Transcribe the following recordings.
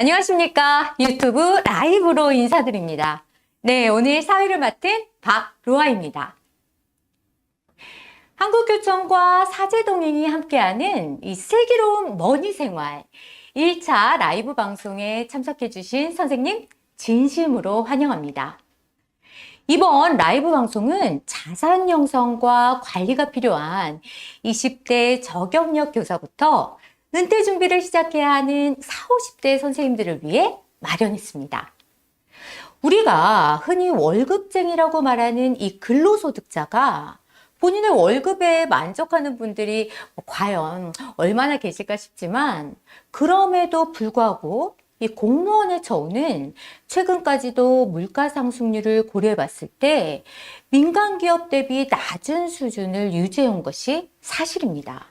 안녕하십니까. 유튜브 라이브로 인사드립니다. 네, 오늘 사회를 맡은 박로아입니다. 한국교총과 사제동행이 함께하는 이 슬기로운 머니생활 1차 라이브 방송에 참석해주신 선생님 진심으로 환영합니다. 이번 라이브 방송은 자산 형성과 관리가 필요한 20대 저경력 교사부터 은퇴 준비를 시작해야 하는 40, 50대 선생님들을 위해 마련했습니다. 우리가 흔히 월급쟁이라고 말하는 이 근로소득자가 본인의 월급에 만족하는 분들이 과연 얼마나 계실까 싶지만, 그럼에도 불구하고 이 공무원의 처우는 최근까지도 물가 상승률을 고려해 봤을 때 민간 기업 대비 낮은 수준을 유지해 온 것이 사실입니다.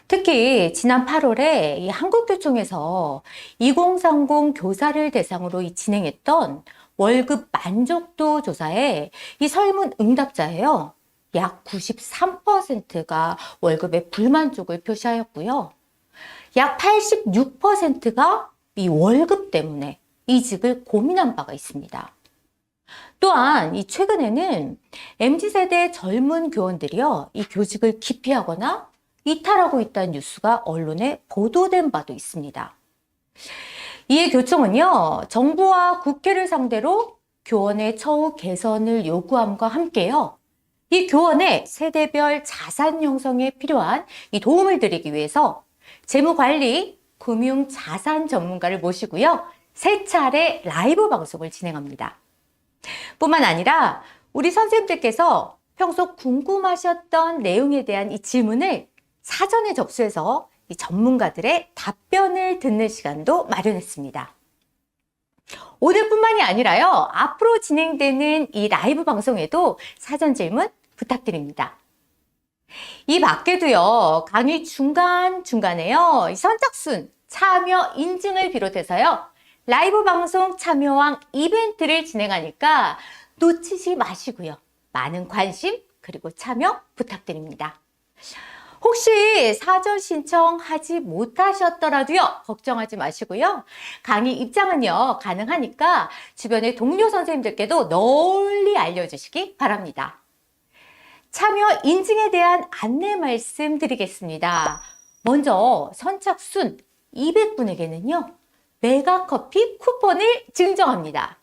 특히 지난 8월에 이 한국교총에서 2030 교사를 대상으로 진행했던 월급 만족도 조사에 이 설문 응답자예요. 약 93%가 월급에 불만족을 표시하였고요. 약 86%가 이 월급 때문에 이직을 고민한 바가 있습니다. 또한 이 최근에는 MZ세대 젊은 교원들이요, 이 교직을 기피하거나 이탈하고 있다는 뉴스가 언론에 보도된 바도 있습니다. 이에 교총은요, 정부와 국회를 상대로 교원의 처우 개선을 요구함과 함께요, 이 교원의 세대별 자산 형성에 필요한 이 도움을 드리기 위해서 재무관리, 금융 자산 전문가를 모시고요, 3차례 라이브 방송을 진행합니다. 뿐만 아니라 우리 선생님들께서 평소 궁금하셨던 내용에 대한 이 질문을 사전에 접수해서 이 전문가들의 답변을 듣는 시간도 마련했습니다. 오늘뿐만이 아니라요, 앞으로 진행되는 이 라이브 방송에도 사전 질문 부탁드립니다. 이 밖에도요, 강의 중간중간에요, 이 선착순 참여 인증을 비롯해서요, 라이브 방송 참여왕 이벤트를 진행하니까 놓치지 마시고요, 많은 관심 그리고 참여 부탁드립니다. 혹시 사전 신청하지 못하셨더라도요, 걱정하지 마시고요, 강의 입장은요, 가능하니까 주변의 동료 선생님들께도 널리 알려주시기 바랍니다. 참여 인증에 대한 안내 말씀드리겠습니다. 먼저 선착순 200분에게는요, 메가커피 쿠폰을 증정합니다.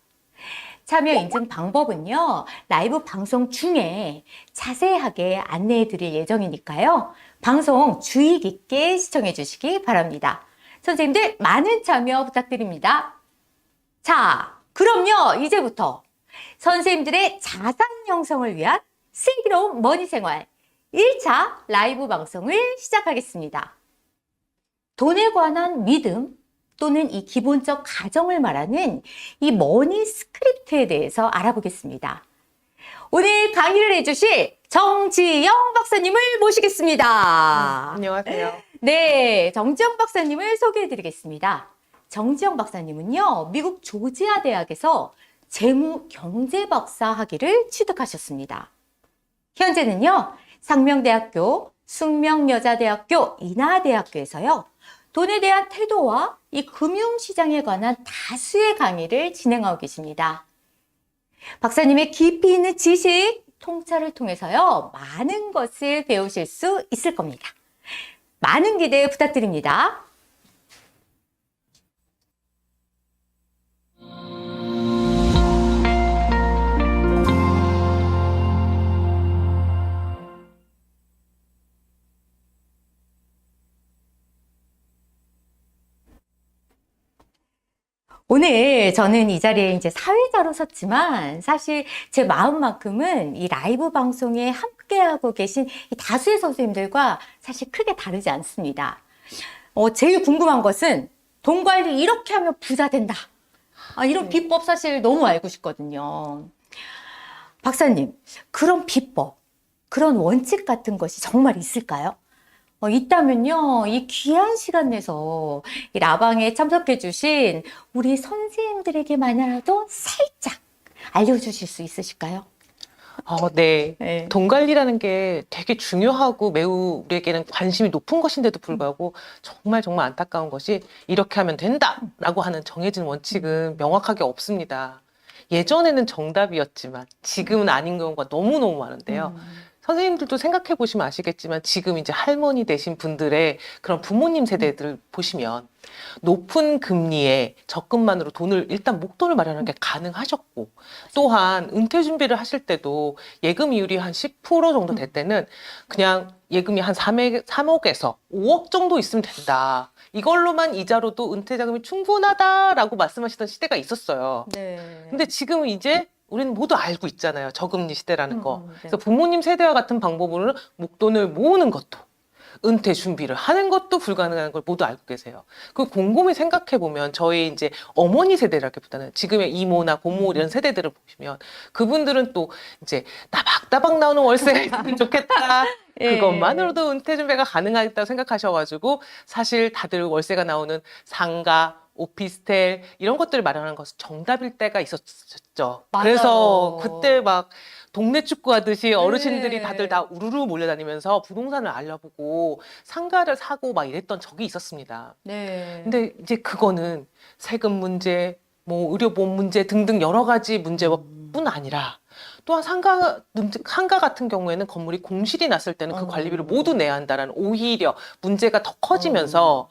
참여 인증 방법은요, 라이브 방송 중에 자세하게 안내해 드릴 예정이니까요, 방송 주의 깊게 시청해 주시기 바랍니다. 선생님들 많은 참여 부탁드립니다. 자, 그럼요, 이제부터 선생님들의 자산 형성을 위한 슬기로운 머니생활 1차 라이브 방송을 시작하겠습니다. 돈에 관한 믿음 또는 이 기본적 가정을 말하는 이 머니 스크립트에 대해서 알아보겠습니다. 오늘 강의를 해주실 정지영 박사님을 모시겠습니다. 안녕하세요. 네, 정지영 박사님을 소개해드리겠습니다. 정지영 박사님은요, 미국 조지아 대학에서 재무경제박사 학위를 취득하셨습니다. 현재는요, 상명대학교, 숙명여자대학교, 인하대학교에서요, 돈에 대한 태도와 이 금융시장에 관한 다수의 강의를 진행하고 계십니다. 박사님의 깊이 있는 지식, 통찰을 통해서요, 많은 것을 배우실 수 있을 겁니다. 많은 기대 부탁드립니다. 오늘 저는 이 자리에 이제 사회자로 섰지만, 사실 제 마음만큼은 이 라이브 방송에 함께하고 계신 이 다수의 선생님들과 사실 크게 다르지 않습니다. 제일 궁금한 것은 돈 관리 이렇게 하면 부자 된다, 이런 비법 사실 너무 알고 싶거든요. 박사님, 그런 비법, 그런 원칙 같은 것이 정말 있을까요? 있다면요, 이 귀한 시간 내서 이 라방에 참석해 주신 우리 선생님들에게만이라도 살짝 알려주실 수 있으실까요? 네. 네. 돈 관리라는 게 되게 중요하고 매우 우리에게는 관심이 높은 것인데도 불구하고 정말 정말 안타까운 것이 이렇게 하면 된다라고 하는 정해진 원칙은 명확하게 없습니다. 예전에는 정답이었지만 지금은 아닌 경우가 너무너무 많은데요. 선생님들도 생각해 보시면 아시겠지만 지금 이제 할머니 되신 분들의 그런 부모님 세대들 보시면 높은 금리에 적금만으로 돈을 일단 목돈을 마련하는 게 가능하셨고 또한 은퇴 준비를 하실 때도 예금 이율이 한 10% 정도 될 때는 그냥 예금이 한 3억에서 5억 정도 있으면 된다. 이걸로만 이자로도 은퇴 자금이 충분하다라고 말씀하시던 시대가 있었어요. 네. 근데 지금은 이제 우리는 모두 알고 있잖아요. 저금리 시대라는 거. 네. 그래서 부모님 세대와 같은 방법으로는 목돈을 모으는 것도 은퇴 준비를 하는 것도 불가능한 걸 모두 알고 계세요. 그 곰곰이 생각해 보면 저희 이제 어머니 세대라기보다는 지금의 이모나 고모 이런 세대들을 보시면 그분들은 또 이제 따박따박 나오는 월세가 있으면 좋겠다. 예. 그것만으로도 은퇴 준비가 가능하다고 생각하셔가지고 사실 다들 월세가 나오는 상가, 오피스텔 이런 것들을 마련하는 것은 정답일 때가 있었죠. 맞아요. 그래서 그때 막 동네 축구 하듯이 어르신들이 네. 다들 다 우르르 몰려다니면서 부동산을 알아보고 상가를 사고 막 이랬던 적이 있었습니다. 네. 근데 이제 그거는 세금 문제, 뭐 의료보험 문제 등등 여러 가지 문제뿐 아니라 또한 상가 같은 경우에는 건물이 공실이 났을 때는 그 관리비를 모두 내야 한다라는 오히려 문제가 더 커지면서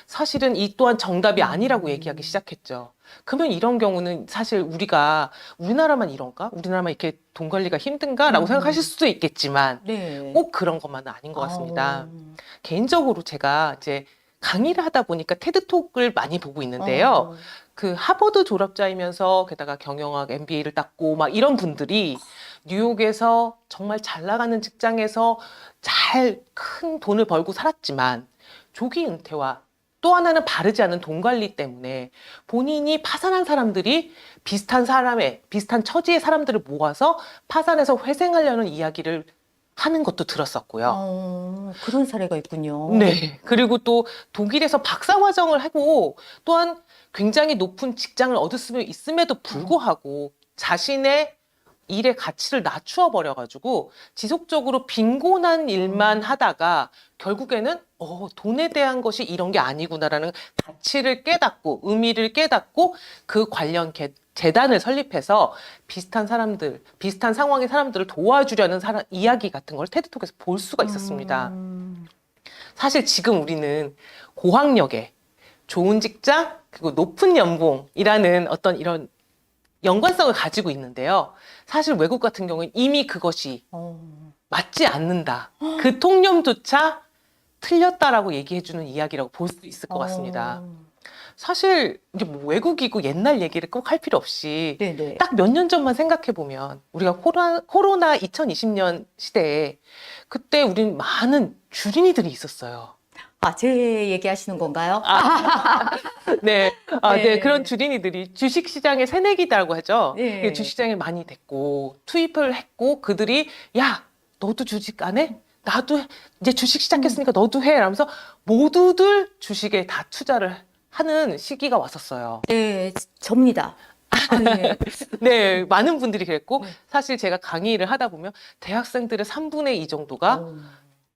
사실은 이 또한 정답이 아니라고 얘기하기 시작했죠. 그러면 이런 경우는 사실 우리가 우리나라만 이런가? 우리나라만 이렇게 돈 관리가 힘든가라고 생각하실 수도 있겠지만 네. 꼭 그런 것만은 아닌 것 같습니다. 어. 개인적으로 제가 이제 강의를 하다 보니까 테드톡을 많이 보고 있는데요. 그 하버드 졸업자이면서 게다가 경영학 MBA를 땄고 막 이런 분들이 뉴욕에서 정말 잘 나가는 직장에서 잘 큰 돈을 벌고 살았지만 조기 은퇴와 또 하나는 바르지 않은 돈 관리 때문에 본인이 파산한 사람들이 비슷한 처지의 사람들을 모아서 파산해서 회생하려는 이야기를 하는 것도 들었었고요. 그런 사례가 있군요. 네. 그리고 또 독일에서 박사과정을 하고 또한 굉장히 높은 직장을 얻을 수 있음에도 불구하고 자신의 일의 가치를 낮추어 버려가지고 지속적으로 빈곤한 일만 하다가 결국에는 돈에 대한 것이 이런 게 아니구나라는 가치를 깨닫고 의미를 깨닫고 그 관련 재단을 설립해서 비슷한 상황의 사람들을 도와주려는 이야기 같은 걸 테드톡에서 볼 수가 있었습니다. 사실 지금 우리는 고학력에 좋은 직장 그리고 높은 연봉이라는 어떤 이런 연관성을 가지고 있는데요. 사실 외국 같은 경우는 이미 그것이 맞지 않는다. 그 통념조차 틀렸다라고 얘기해주는 이야기라고 볼 수 있을 것 같습니다. 사실 이제 뭐 외국이고 옛날 얘기를 꼭 할 필요 없이 네네. 딱 몇 년 전만 생각해 보면 우리가 코로나 2020년 시대에 그때 우린 많은 주린이들이 있었어요. 제 얘기하시는 건가요? 네. 네. 네. 그런 주린이들이 주식시장의 새내기다라고 하죠. 네. 주식시장에 많이 됐고, 투입을 했고, 그들이, 야, 너도 주식 안 해? 나도 이제 주식 시작했으니까 너도 해. 라면서 모두들 주식에 다 투자를 하는 시기가 왔었어요. 네, 접니다. 네. 네, 많은 분들이 그랬고, 네. 사실 제가 강의를 하다 보면 대학생들의 3분의 2 정도가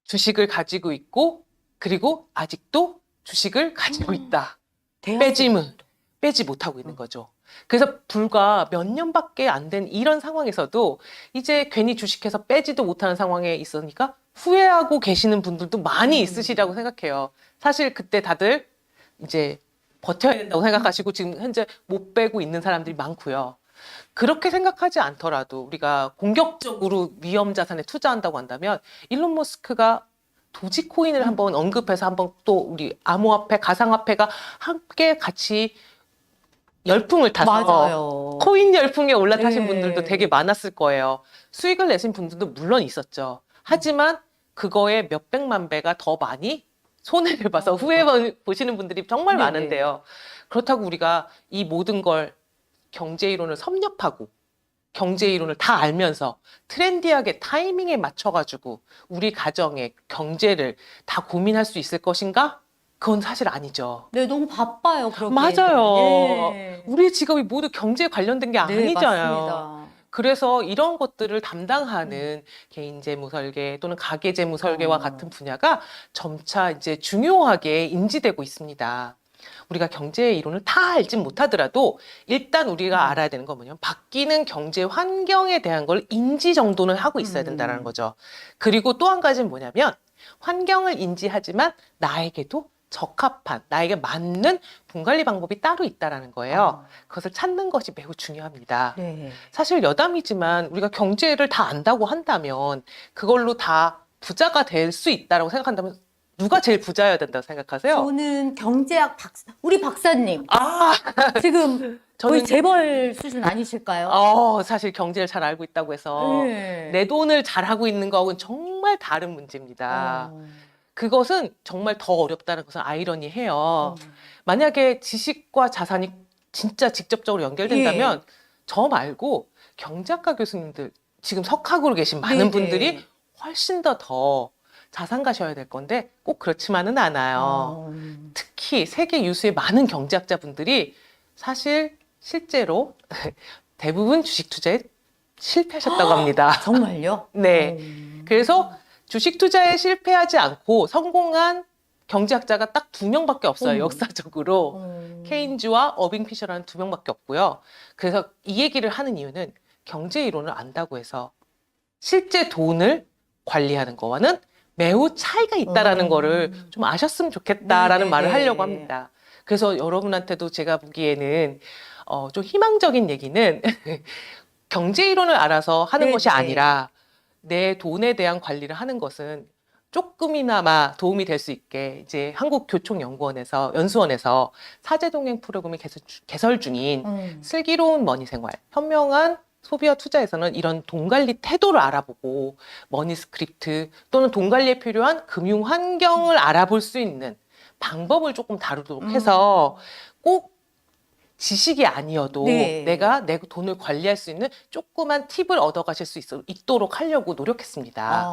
주식을 가지고 있고, 그리고 아직도 주식을 가지고 있다. 빼지 못하고 있는 거죠. 그래서 불과 몇 년밖에 안 된 이런 상황에서도 이제 괜히 주식해서 빼지도 못하는 상황에 있으니까 후회하고 계시는 분들도 많이 있으시라고 생각해요. 사실 그때 다들 이제 버텨야 된다고 생각하시고 지금 현재 못 빼고 있는 사람들이 많고요. 그렇게 생각하지 않더라도 우리가 공격적으로 위험 자산에 투자한다고 한다면 일론 머스크가 도지코인을 한번 언급해서 한번 또 우리 암호화폐, 가상화폐가 함께 같이 열풍을 타서 맞아요. 코인 열풍에 올라타신 네. 분들도 되게 많았을 거예요. 수익을 내신 분들도 물론 있었죠. 하지만 그거에 몇백만 배가 더 많이 손해를 봐서 후회 보시는 분들이 정말 네네. 많은데요. 그렇다고 우리가 이 모든 걸 경제 이론을 섭렵하고 경제 이론을 다 알면서 트렌디하게 타이밍에 맞춰가지고 우리 가정의 경제를 다 고민할 수 있을 것인가? 그건 사실 아니죠. 네, 너무 바빠요, 그러기에는. 맞아요. 예. 우리 직업이 모두 경제에 관련된 게 네, 아니잖아요. 맞습니다. 그래서 이런 것들을 담당하는 개인 재무 설계 또는 가계 재무 설계와 같은 분야가 점차 이제 중요하게 인지되고 있습니다. 우리가 경제의 이론을 다 알진 못하더라도 일단 우리가 알아야 되는 건 뭐냐면 바뀌는 경제 환경에 대한 걸 인지 정도는 하고 있어야 된다는 거죠. 그리고 또 한 가지는 뭐냐면 환경을 인지하지만 나에게도 적합한, 나에게 맞는 돈 관리 방법이 따로 있다라는 거예요. 그것을 찾는 것이 매우 중요합니다. 네. 사실 여담이지만 우리가 경제를 다 안다고 한다면 그걸로 다 부자가 될 수 있다라고 생각한다면 누가 제일 부자여야 된다고 생각하세요? 저는 경제학 우리 박사님. 아, 지금 거의 저는 재벌 수준 아니실까요? 사실 경제를 잘 알고 있다고 해서 네. 내 돈을 잘하고 있는 거하고는 정말 다른 문제입니다. 어. 그것은 정말 더 어렵다는 것은 아이러니해요. 어. 만약에 지식과 자산이 진짜 직접적으로 연결된다면 저 말고 경제학과 교수님들 지금 석학으로 계신 많은 네네. 분들이 훨씬 더 자산가셔야 될 건데 꼭 그렇지만은 않아요. 특히 세계 유수의 많은 경제학자분들이 사실 실제로 대부분 주식 투자에 실패하셨다고 합니다. 정말요? 네. 그래서 주식 투자에 실패하지 않고 성공한 경제학자가 딱 2명밖에 없어요. 역사적으로. 케인즈와 어빙 피셔라는 2명밖에 없고요. 그래서 이 얘기를 하는 이유는 경제 이론을 안다고 해서 실제 돈을 관리하는 거와는 매우 차이가 있다라는 거를 좀 아셨으면 좋겠다라는 네네네. 말을 하려고 합니다. 그래서 여러분한테도 제가 보기에는 좀 희망적인 얘기는 경제 이론을 알아서 하는 것이 네네. 아니라 내 돈에 대한 관리를 하는 것은 조금이나마 도움이 될 수 있게 이제 한국교총연구원에서 연수원에서 사제동행 프로그램을 개설 중인 슬기로운 머니생활, 현명한 소비와 투자에서는 이런 돈 관리 태도를 알아보고 머니 스크립트 또는 돈 관리에 필요한 금융 환경을 알아볼 수 있는 방법을 조금 다루도록 해서 꼭 지식이 아니어도 네. 내가 내 돈을 관리할 수 있는 조그만 팁을 얻어가실 수 있도록 하려고 노력했습니다.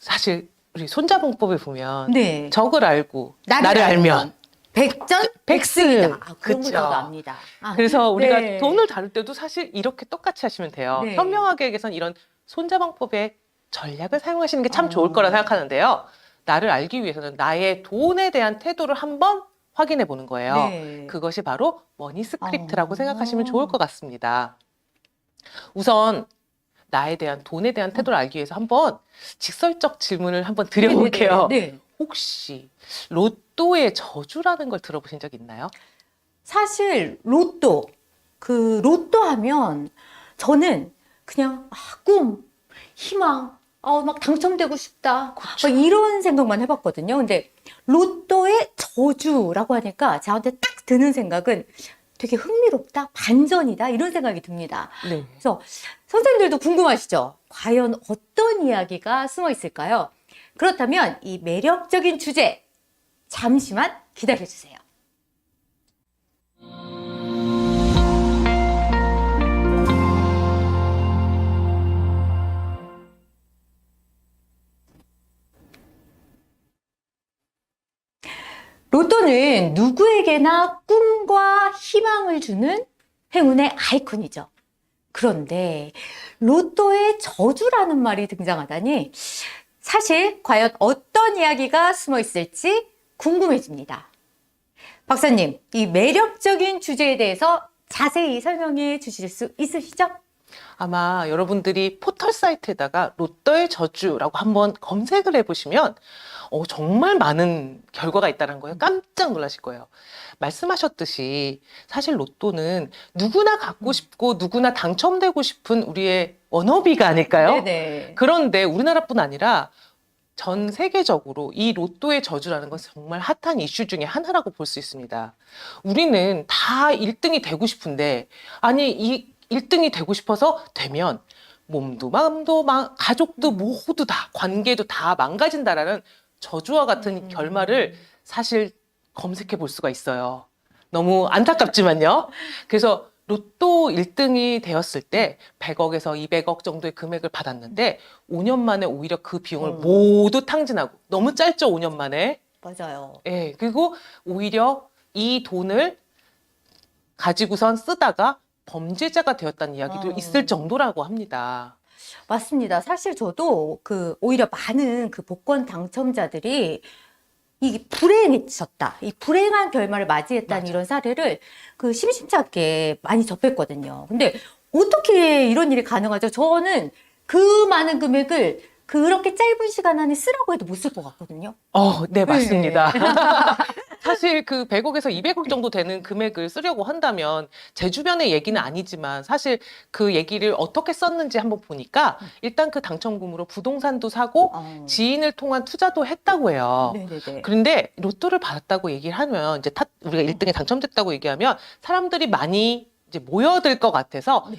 사실 우리 손자봉법에 보면 네. 적을 알고 나를 알면 백전 백승이다. 그런 거 그쵸. 저도 압니다. 그래서 우리가 네. 돈을 다룰 때도 사실 이렇게 똑같이 하시면 돼요. 네. 현명하게 얘기해서는 이런 손자방법의 전략을 사용하시는 게 참 좋을 거라 생각하는데요. 나를 알기 위해서는 나의 돈에 대한 태도를 한번 확인해 보는 거예요. 네. 그것이 바로 머니 스크립트라고 생각하시면 좋을 것 같습니다. 우선 나에 대한 돈에 대한 태도를 알기 위해서 한번 직설적 질문을 한번 드려볼게요. 네. 혹시 로또의 저주라는 걸 들어보신 적 있나요? 사실 로또 하면 저는 그냥 꿈, 희망, 막 당첨되고 싶다. 막 이런 생각만 해봤거든요. 근데 로또의 저주라고 하니까 저한테 딱 드는 생각은 되게 흥미롭다, 반전이다 이런 생각이 듭니다. 네. 그래서 선생님들도 궁금하시죠? 과연 어떤 이야기가 숨어 있을까요? 그렇다면 이 매력적인 주제 잠시만 기다려주세요. 로또는 누구에게나 꿈과 희망을 주는 행운의 아이콘이죠. 그런데 로또의 저주라는 말이 등장하다니 사실 과연 어떤 이야기가 숨어 있을지 궁금해집니다. 박사님, 이 매력적인 주제에 대해서 자세히 설명해 주실 수 있으시죠? 아마 여러분들이 포털 사이트에다가 로또의 저주라고 한번 검색을 해보시면 정말 많은 결과가 있다는 거예요. 깜짝 놀라실 거예요. 말씀하셨듯이 사실 로또는 누구나 갖고 싶고 누구나 당첨되고 싶은 우리의 워너비가 아닐까요? 네네. 그런데 우리나라뿐 아니라 전 세계적으로 이 로또의 저주라는 것은 정말 핫한 이슈 중에 하나라고 볼 수 있습니다. 우리는 다 1등이 되고 싶은데 아니 이 1등이 되고 싶어서 되면 몸도 마음도 가족도 모두 다 관계도 다 망가진다라는 저주와 같은 결말을 사실 검색해 볼 수가 있어요. 너무 안타깝지만요. 그래서 로또 1등이 되었을 때 100억에서 200억 정도의 금액을 받았는데 5년 만에 오히려 그 비용을 모두 탕진하고 너무 짧죠, 5년 만에. 맞아요. 예, 그리고 오히려 이 돈을 가지고선 쓰다가 범죄자가 되었다는 이야기도 어. 있을 정도라고 합니다. 맞습니다. 사실 저도 오히려 많은 복권 당첨자들이 이 불행해졌다. 이 불행한 결말을 맞이했다는 맞아. 이런 사례를 심심치 않게 많이 접했거든요. 근데 어떻게 이런 일이 가능하죠? 저는 그 많은 금액을 그렇게 짧은 시간 안에 쓰라고 해도 못 쓸 것 같거든요. 네, 맞습니다. 네. 사실 그 100억에서 200억 정도 되는 금액을 쓰려고 한다면 제 주변의 얘기는 아니지만 사실 그 얘기를 어떻게 썼는지 한번 보니까 일단 그 당첨금으로 부동산도 사고 지인을 통한 투자도 했다고 해요. 네네네. 그런데 로또를 받았다고 얘기를 하면 이제 우리가 1등에 당첨됐다고 얘기하면 사람들이 많이 이제 모여들 것 같아서 네.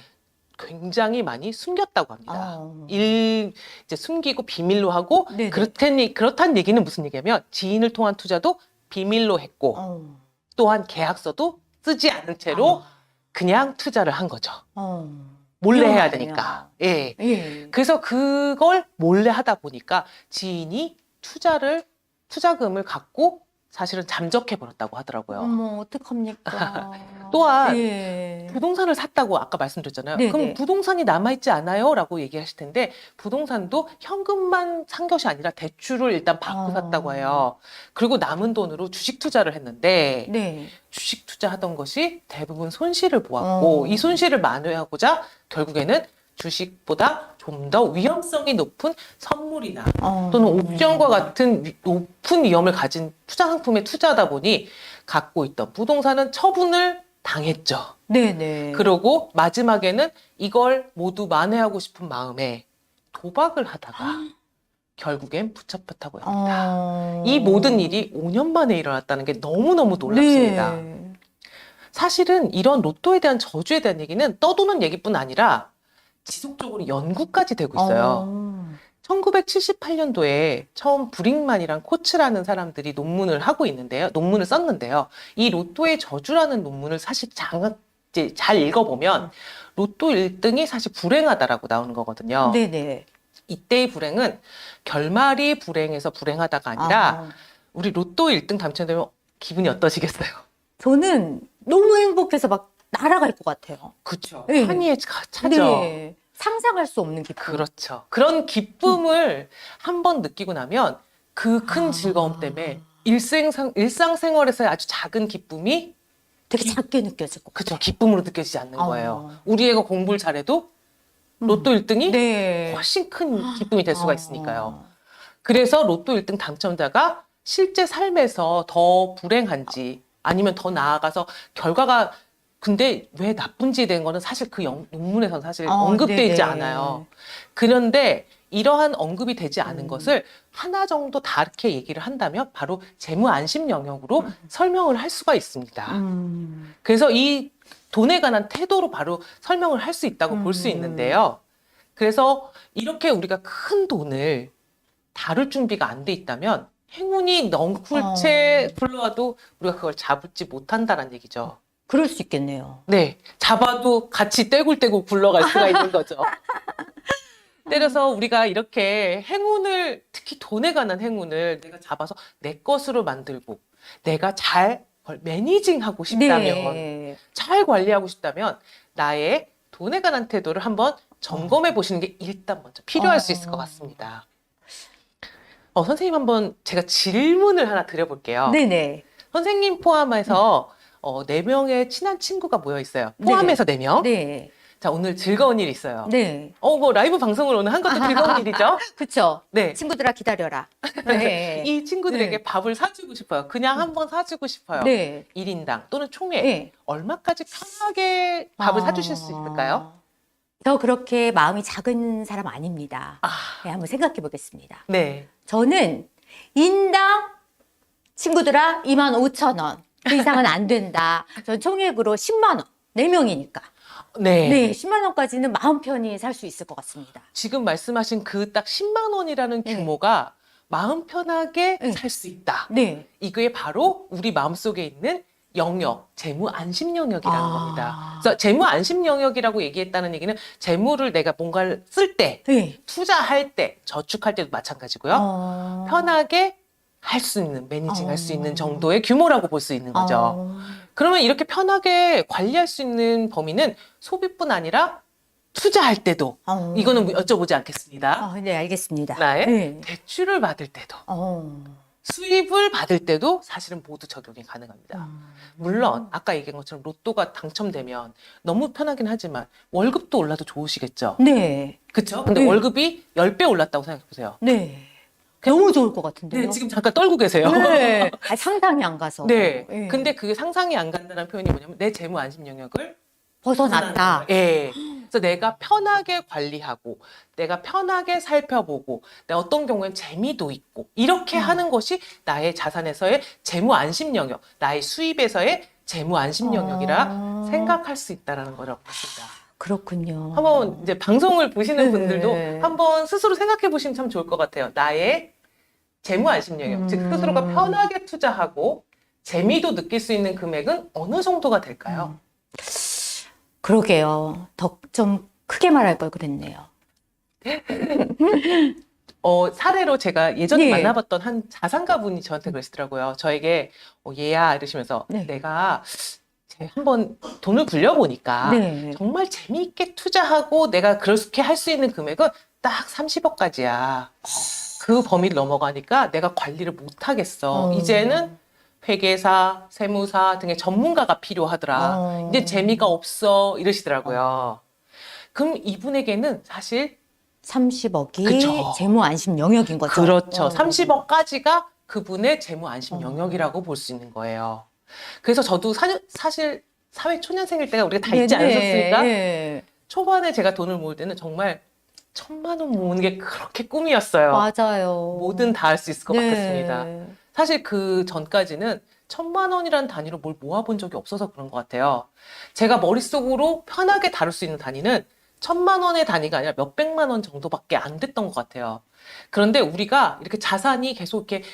굉장히 많이 숨겼다고 합니다. 어. 이제 숨기고 비밀로 하고 네네. 그렇다는 얘기는 무슨 얘기냐면 지인을 통한 투자도 비밀로 했고 또한 계약서도 쓰지 않은 채로 그냥 투자를 한 거죠. 몰래 해야 위험하네요. 되니까. 예. 예. 그래서 그걸 몰래 하다 보니까 지인이 투자금을 갖고 사실은 잠적해 버렸다고 하더라고요. 어머, 어떡합니까? 또한 예. 부동산을 샀다고 아까 말씀드렸잖아요. 네네. 그럼 부동산이 남아있지 않아요? 라고 얘기하실 텐데 부동산도 현금만 산 것이 아니라 대출을 일단 받고 샀다고 해요. 그리고 남은 돈으로 주식 투자를 했는데 네. 주식 투자하던 것이 대부분 손실을 보았고 이 손실을 만회하고자 결국에는 주식보다 좀 더 위험성이 높은 선물이나 또는 옵션과 같은 높은 위험을 가진 투자 상품에 투자하다 보니 갖고 있던 부동산은 처분을 당했죠. 네네. 그러고 마지막에는 이걸 모두 만회하고 싶은 마음에 도박을 하다가 결국엔 붙잡혔다고 합니다. 이 모든 일이 5년 만에 일어났다는 게 너무너무 놀랍습니다. 네. 사실은 이런 로또에 대한 저주에 대한 얘기는 떠도는 얘기뿐 아니라 지속적으로 연구까지 되고 있어요. 1978년도에 처음 브링만이랑 코츠라는 사람들이 논문을 썼는데요. 이 로또의 저주라는 논문을 사실 이제 잘 읽어보면 로또 1등이 사실 불행하다라고 나오는 거거든요. 네네. 이때의 불행은 결말이 불행해서 불행하다가 아니라 우리 로또 1등 당첨되면 기분이 어떠시겠어요? 저는 너무 행복해서 막 날아갈 것 같아요. 그렇죠. 네. 환희에 차죠. 네. 상상할 수 없는 기쁨. 그렇죠. 그런 기쁨을 한번 느끼고 나면 그 큰 즐거움 때문에 일상생활에서의 아주 작은 기쁨이 되게 작게 느껴질 것 그죠. 같아요. 기쁨으로 느껴지지 않는 거예요. 우리 애가 공부를 잘해도 로또 1등이 네. 훨씬 큰 기쁨이 될 수가 있으니까요. 그래서 로또 1등 당첨자가 실제 삶에서 더 불행한지 아니면 더 나아가서 결과가 근데 왜 나쁜지에 대한 거는 사실 그 논문에서는 사실 언급되어 있지 네네. 않아요. 그런데 이러한 언급이 되지 않은 것을 하나 정도 다르게 얘기를 한다면 바로 재무 안심 영역으로 설명을 할 수가 있습니다. 그래서 이 돈에 관한 태도로 바로 설명을 할 수 있다고 볼 수 있는데요. 그래서 이렇게 우리가 큰 돈을 다룰 준비가 안 돼 있다면 행운이 넝쿨채 불러와도 우리가 그걸 잡지 못한다는 얘기죠. 그럴 수 있겠네요. 네, 잡아도 같이 떼굴떼굴 굴러갈 수가 있는 거죠. 때려서 우리가 이렇게 행운을, 특히 돈에 관한 행운을 내가 잡아서 내 것으로 만들고 내가 잘 매니징하고 싶다면, 네. 잘 관리하고 싶다면 나의 돈에 관한 태도를 한번 점검해 보시는 게 일단 먼저 필요할 수 있을 것 같습니다. 선생님 한번 제가 질문을 하나 드려볼게요. 네네. 선생님 포함해서 4명의 친한 친구가 모여 있어요. 포함해서 4명. 네. 자, 오늘 즐거운 일 있어요. 네. 뭐 라이브 방송을 오늘 한 것도 즐거운 일이죠? 그쵸. 네. 친구들아 기다려라. 네. 이 친구들에게 네. 밥을 사주고 싶어요. 그냥 한번 사주고 싶어요. 네. 1인당 또는 총회. 네. 얼마까지 편하게 밥을 사주실 수 있을까요? 저 그렇게 마음이 작은 사람 아닙니다. 네, 한번 생각해 보겠습니다. 네. 저는 인당 친구들아 25,000원. 그 이상은 안 된다. 전 총액으로 10만 원. 4명이니까. 네. 네, 10만 원까지는 마음 편히 살 수 있을 것 같습니다. 지금 말씀하신 그 딱 10만 원이라는 네. 규모가 마음 편하게 네. 살 수 있다. 네. 이게 바로 우리 마음속에 있는 영역, 재무 안심 영역이라는 겁니다. 그래서 재무 안심 영역이라고 얘기했다는 얘기는 재무를 내가 뭔가를 쓸 때, 네. 투자할 때, 저축할 때도 마찬가지고요. 편하게 할 수 있는, 매니징 할 수 있는 정도의 규모라고 볼 수 있는 거죠. 어. 그러면 이렇게 편하게 관리할 수 있는 범위는 소비뿐 아니라 투자할 때도, 어. 이거는 여쭤보지 않겠습니다. 네, 알겠습니다. 나의 네. 대출을 받을 때도, 어. 수입을 받을 때도 사실은 모두 적용이 가능합니다. 물론 아까 얘기한 것처럼 로또가 당첨되면 너무 편하긴 하지만 월급도 올라도 좋으시겠죠. 네. 그렇죠? 근데 네. 월급이 10배 올랐다고 생각해 보세요. 네. 너무 좋을 것 같은데요. 네, 지금 잠깐 떨고 계세요. 네. 상상이 안 가서. 네. 예. 근데 그게 상상이 안 간다는 표현이 뭐냐면 내 재무 안심 영역을 벗어났다. 예. 그래서 내가 편하게 관리하고, 내가 편하게 살펴보고, 내가 어떤 경우엔 재미도 있고, 이렇게 하는 것이 나의 자산에서의 재무 안심 영역, 나의 수입에서의 재무 안심 영역이라 생각할 수 있다라는 거라고 했습니다. 그렇군요. 한번 이제 방송을 보시는 네. 분들도 한번 스스로 생각해 보시면 참 좋을 것 같아요. 나의 재무 안심 영역, 즉 스스로가 편하게 투자하고 재미도 느낄 수 있는 금액은 어느 정도가 될까요? 그러게요. 더 좀 크게 말할 걸 그랬네요. 사례로 제가 예전에 네. 만나봤던 한 자산가 분이 저한테 그러시더라고요. 저에게 얘야 이러시면서 네. 내가 한번 돈을 굴려보니까 네. 정말 재미있게 투자하고 내가 그렇게 할 수 있는 금액은 딱 30억까지야. 그 범위를 넘어가니까 내가 관리를 못하겠어. 이제는 회계사, 세무사 등의 전문가가 필요하더라. 이제 재미가 없어 이러시더라고요. 그럼 이분에게는 사실 30억이 그쵸. 재무 안심 영역인 거죠. 그렇죠. 30억까지가 그분의 재무 안심 영역이라고 볼 수 있는 거예요. 그래서 저도 사실 사회 초년생일 때가 우리가 다 있지 않았습니까? 네. 초반에 제가 돈을 모을 때는 정말 1,000만 원 모으는 게 그렇게 꿈이었어요. 맞아요. 뭐든 다 할 수 있을 것 네. 같았습니다. 사실 그 전까지는 1,000만 원이라는 단위로 뭘 모아본 적이 없어서 그런 것 같아요. 제가 머릿속으로 편하게 다룰 수 있는 단위는 1,000만 원의 단위가 아니라 몇백만 원 정도밖에 안 됐던 것 같아요. 그런데 우리가 이렇게 자산이 계속 이렇게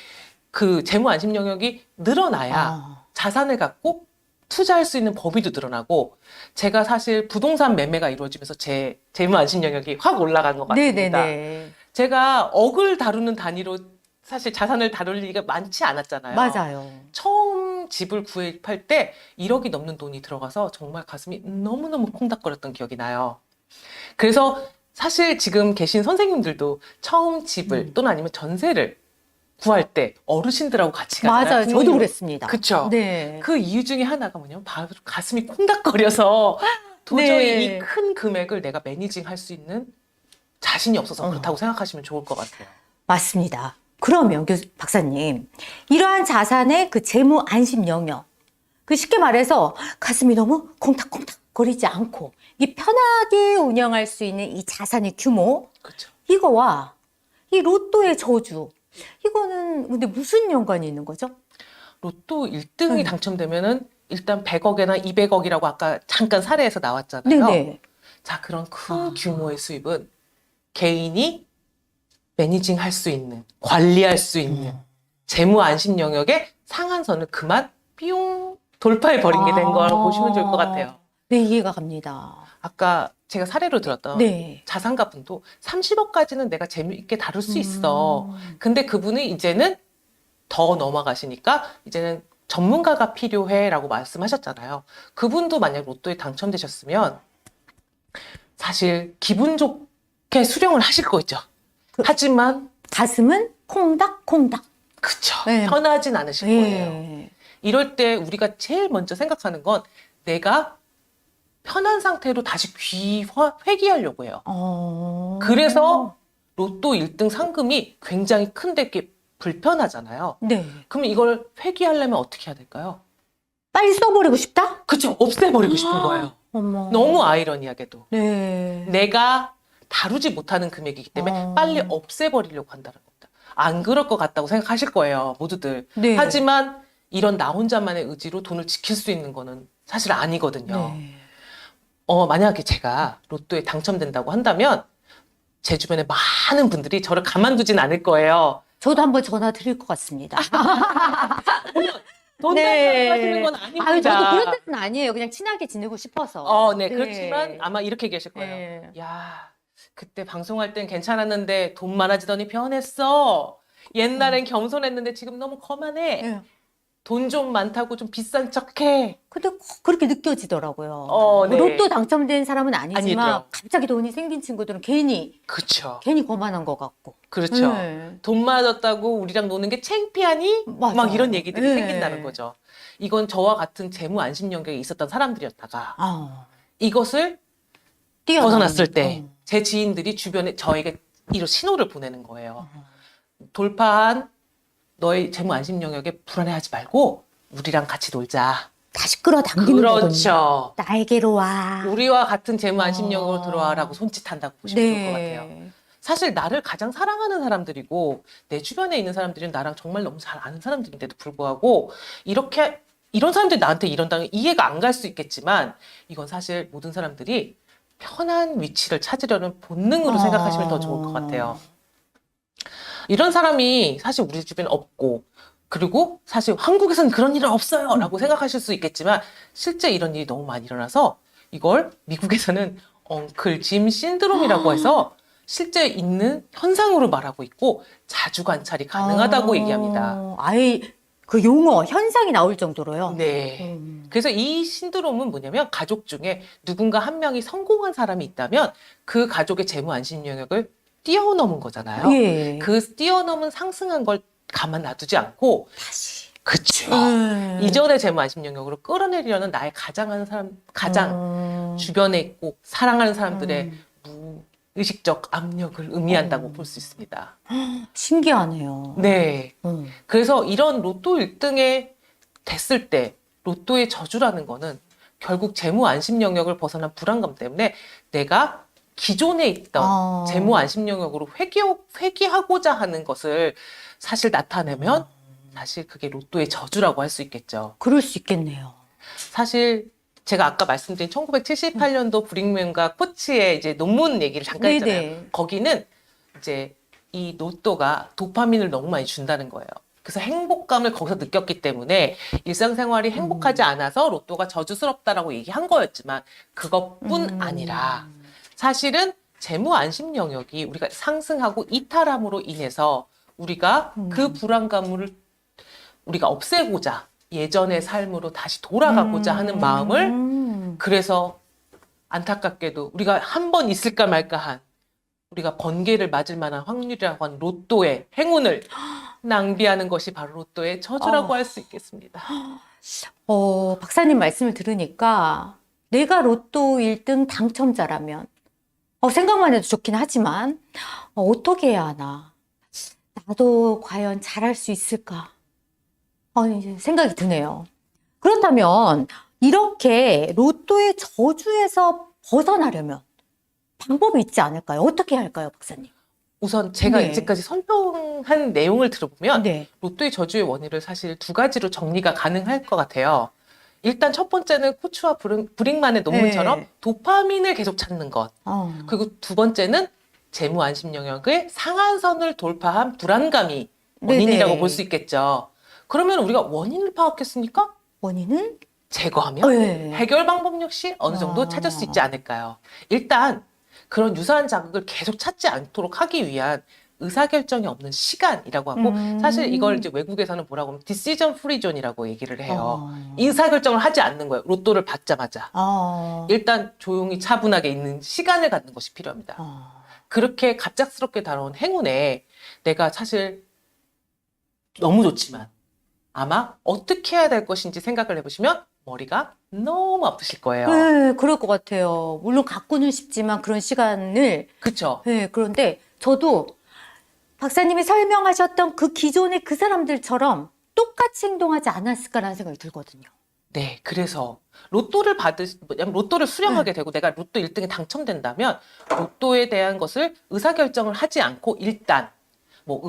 그 재무 안심 영역이 늘어나야 자산을 갖고 투자할 수 있는 범위도 늘어나고, 제가 사실 부동산 매매가 이루어지면서 제 재무 안심 영역이 확 올라간 것 같습니다. 네네네. 제가 억을 다루는 단위로 사실 자산을 다룰 리가 많지 않았잖아요. 맞아요. 처음 집을 구입할 때 1억이 넘는 돈이 들어가서 정말 가슴이 너무너무 콩닥거렸던 기억이 나요. 그래서 사실 지금 계신 선생님들도 처음 집을 또는 아니면 전세를 구할 때 어르신들하고 같이 가잖아요. 맞아요. 저도 그랬습니다. 그렇죠. 네. 그 이유 중에 하나가 뭐냐면 바로 가슴이 콩닥거려서 도저히 네. 이 큰 금액을 내가 매니징 할 수 있는 자신이 없어서 그렇다고 생각하시면 좋을 것 같아요. 맞습니다. 그러면 박사님, 이러한 자산의 그 재무 안심 영역, 그 쉽게 말해서 가슴이 너무 콩닥콩닥 거리지 않고 이 편하게 운영할 수 있는 이 자산의 규모, 그렇죠. 이거와 이 로또의 저주, 이거는 근데 무슨 연관이 있는 거죠? 로또 1등이 당첨되면은 일단 100억이나 200억이라고 아까 잠깐 사례에서 나왔잖아요. 네네. 자, 그런 큰 규모의 수입은 개인이 매니징 할 수 있는, 관리할 수 있는 재무 안심 영역의 상한선을 그만 뿅 돌파해 버리게 된 거라고 보시면 좋을 것 같아요. 네, 이해가 갑니다. 아까 제가 사례로 들었던 네. 자산가 분도 30억까지는 내가 재미있게 다룰 수 있어. 근데 그분은 이제는 더 넘어가시니까 이제는 전문가가 필요해라고 말씀하셨잖아요. 그분도 만약 로또에 당첨되셨으면 사실 기분 좋게 수령을 하실 거죠. 하지만 가슴은 콩닥콩닥. 그쵸. 네. 편하진 않으실 거예요. 네. 이럴 때 우리가 제일 먼저 생각하는 건 내가 편한 상태로 다시 회귀하려고 해요. 그래서 로또 1등 상금이 굉장히 큰데 이게 불편하잖아요. 네. 그럼 이걸 회귀하려면 어떻게 해야 될까요? 빨리 써버리고 싶다? 그쵸. 없애버리고 싶은 거예요. 어머. 너무 아이러니하게도. 네. 내가 다루지 못하는 금액이기 때문에 빨리 없애버리려고 한다는 겁니다. 안 그럴 것 같다고 생각하실 거예요, 모두들. 네. 하지만 이런 나 혼자만의 의지로 돈을 지킬 수 있는 거는 사실 아니거든요. 네. 만약에 제가 로또에 당첨된다고 한다면 제 주변에 많은 분들이 저를 가만두진 않을 거예요. 저도 한번 전화 드릴 것 같습니다. 돈 네. 달라고 하시는 건 아닙니다. 아유, 저도 그런 뜻은 아니에요. 그냥 친하게 지내고 싶어서. 네. 그렇지만 아마 이렇게 얘기하실 거예요. 네. 야, 그때 방송할 땐 괜찮았는데 돈 많아지더니 변했어. 옛날엔 겸손했는데 지금 너무 거만해. 예. 돈 좀 많다고 좀 비싼 척해. 근데 꼭 그렇게 느껴지더라고요. 네. 로또 당첨된 사람은 아니지만 아니더라고요. 갑자기 돈이 생긴 친구들은 괜히 그쵸. 거만한 것 같고. 그렇죠. 네. 돈 많아졌다고 우리랑 노는 게 창피하니? 맞아요. 막 이런 얘기들이 네. 생긴다는 거죠. 이건 저와 같은 재무 안심 영역에 있었던 사람들이었다가 아, 이것을 뛰어넘는. 벗어났을 때 제 지인들이 주변에 저에게 이런 신호를 보내는 거예요. 돌파한 너의 재무 안심 영역에 불안해하지 말고 우리랑 같이 놀자. 다시 끌어당기는 거군요. 그렇죠. 나에게로 와. 우리와 같은 재무 안심 영역으로 들어와라고 손짓한다고 보시면 좋을 것 같아요. 사실 나를 가장 사랑하는 사람들이고 내 주변에 있는 사람들은 나랑 정말 너무 잘 아는 사람들인데도 불구하고 이런 사람들이 나한테 이런다면 이해가 안 갈 수 있겠지만 이건 사실 모든 사람들이 편한 위치를 찾으려는 본능으로 생각하시면 더 좋을 것 같아요. 이런 사람이 사실 우리 주변에 없고 그리고 사실 한국에서는 그런 일은 없어요 라고 생각하실 수 있겠지만 실제 이런 일이 너무 많이 일어나서 이걸 미국에서는 엉클 짐 신드롬이라고 해서 실제 있는 현상으로 말하고 있고 자주 관찰이 가능하다고 얘기합니다. 아예 그 용어, 현상이 나올 정도로요. 네. 그래서 이 신드롬은 뭐냐면 가족 중에 누군가 한 명이 성공한 사람이 있다면 그 가족의 재무 안심 영역을 뛰어넘은 거잖아요. 예. 그 뛰어넘은 상승한 걸 가만 놔두지 않고 다시. 그쵸. 이전의 재무 안심 영역으로 끌어내리려는 나의 가장 주변에 있고 사랑하는 사람들의 무의식적 압력을 의미한다고 볼 수 있습니다. 신기하네요. 네. 그래서 이런 로또 1등에 됐을 때 로또의 저주라는 거는 결국 재무 안심 영역을 벗어난 불안감 때문에 내가 기존에 있던 재무 안심 영역으로 회귀하고자 하는 것을 사실 나타내면 사실 그게 로또의 저주라고 할 수 있겠죠. 그럴 수 있겠네요. 사실 제가 아까 말씀드린 1978년도 브링맨과 코치의 이제 논문 얘기를 잠깐 했잖아요. 네네. 거기는 이제 이 로또가 도파민을 너무 많이 준다는 거예요. 그래서 행복감을 거기서 느꼈기 때문에 일상생활이 행복하지 않아서 로또가 저주스럽다라고 얘기한 거였지만 그것뿐 아니라 사실은 재무 안심 영역이 우리가 상승하고 이탈함으로 인해서 우리가 그 불안감을 우리가 없애고자 예전의 삶으로 다시 돌아가고자 하는 마음을 그래서 안타깝게도 우리가 한 번 있을까 말까 한 우리가 번개를 맞을 만한 확률이라고 하는 로또의 행운을 낭비하는 것이 바로 로또의 저주라고 할 수 있겠습니다. 박사님 말씀을 들으니까 내가 로또 1등 당첨자라면 생각만 해도 좋긴 하지만 어떻게 해야 하나? 나도 과연 잘할 수 있을까? 이제 생각이 드네요. 그렇다면 이렇게 로또의 저주에서 벗어나려면 방법이 있지 않을까요? 어떻게 할까요, 박사님? 우선 제가 네. 이제까지 설명한 내용을 들어보면 네. 로또의 저주의 원인을 사실 두 가지로 정리가 가능할 것 같아요. 일단 첫 번째는 코츠와 브링만의 논문처럼 네. 도파민을 계속 찾는 것. 그리고 두 번째는 재무 안심 영역의 상한선을 돌파한 불안감이 원인이라고 네네. 볼 수 있겠죠. 그러면 우리가 원인을 파악했으니까 원인은? 제거하면 네. 해결 방법 역시 어느 정도 찾을 수 있지 않을까요? 일단 그런 유사한 자극을 계속 찾지 않도록 하기 위한 의사결정이 없는 시간이라고 하고 사실 이걸 이제 외국에서는 뭐라고 하면 decision free zone이라고 얘기를 해요. 의사결정을 하지 않는 거예요. 로또를 받자마자. 일단 조용히 차분하게 있는 시간을 갖는 것이 필요합니다. 그렇게 갑작스럽게 다가온 행운에 내가 사실 너무 좋지만 아마 어떻게 해야 될 것인지 생각을 해보시면 머리가 너무 아프실 거예요. 네, 그럴 것 같아요. 물론 갖고는 싶지만 그런 시간을. 그쵸? 네, 그런데 저도 박사님이 설명하셨던 그 기존의 그 사람들처럼 똑같이 행동하지 않았을까라는 생각이 들거든요. 네, 그래서 로또를 수령하게 되고 내가 로또 1등에 당첨된다면 로또에 대한 것을 의사결정을 하지 않고 일단 뭐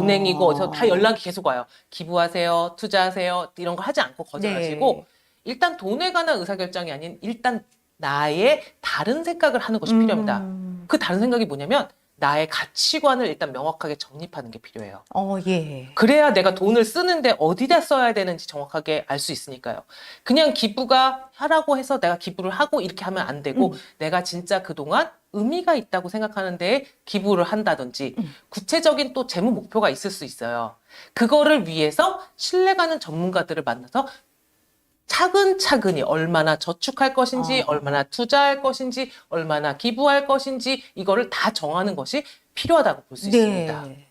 은행이고 어디서 다 연락이 계속 와요. 기부하세요, 투자하세요 이런 거 하지 않고 거절하시고 네. 일단 돈에 관한 의사결정이 아닌 일단 나의 다른 생각을 하는 것이 필요합니다. 그 다른 생각이 뭐냐면 나의 가치관을 일단 명확하게 정립하는 게 필요해요. 예. 그래야 내가 돈을 쓰는데 어디다 써야 되는지 정확하게 알 수 있으니까요. 그냥 기부가 하라고 해서 내가 기부를 하고 이렇게 하면 안 되고 내가 진짜 그동안 의미가 있다고 생각하는 데에 기부를 한다든지 구체적인 또 재무 목표가 있을 수 있어요. 그거를 위해서 신뢰가는 전문가들을 만나서 차근차근히 얼마나 저축할 것인지, 얼마나 투자할 것인지, 얼마나 기부할 것인지 이거를 다 정하는 것이 필요하다고 볼 수 있습니다. 네.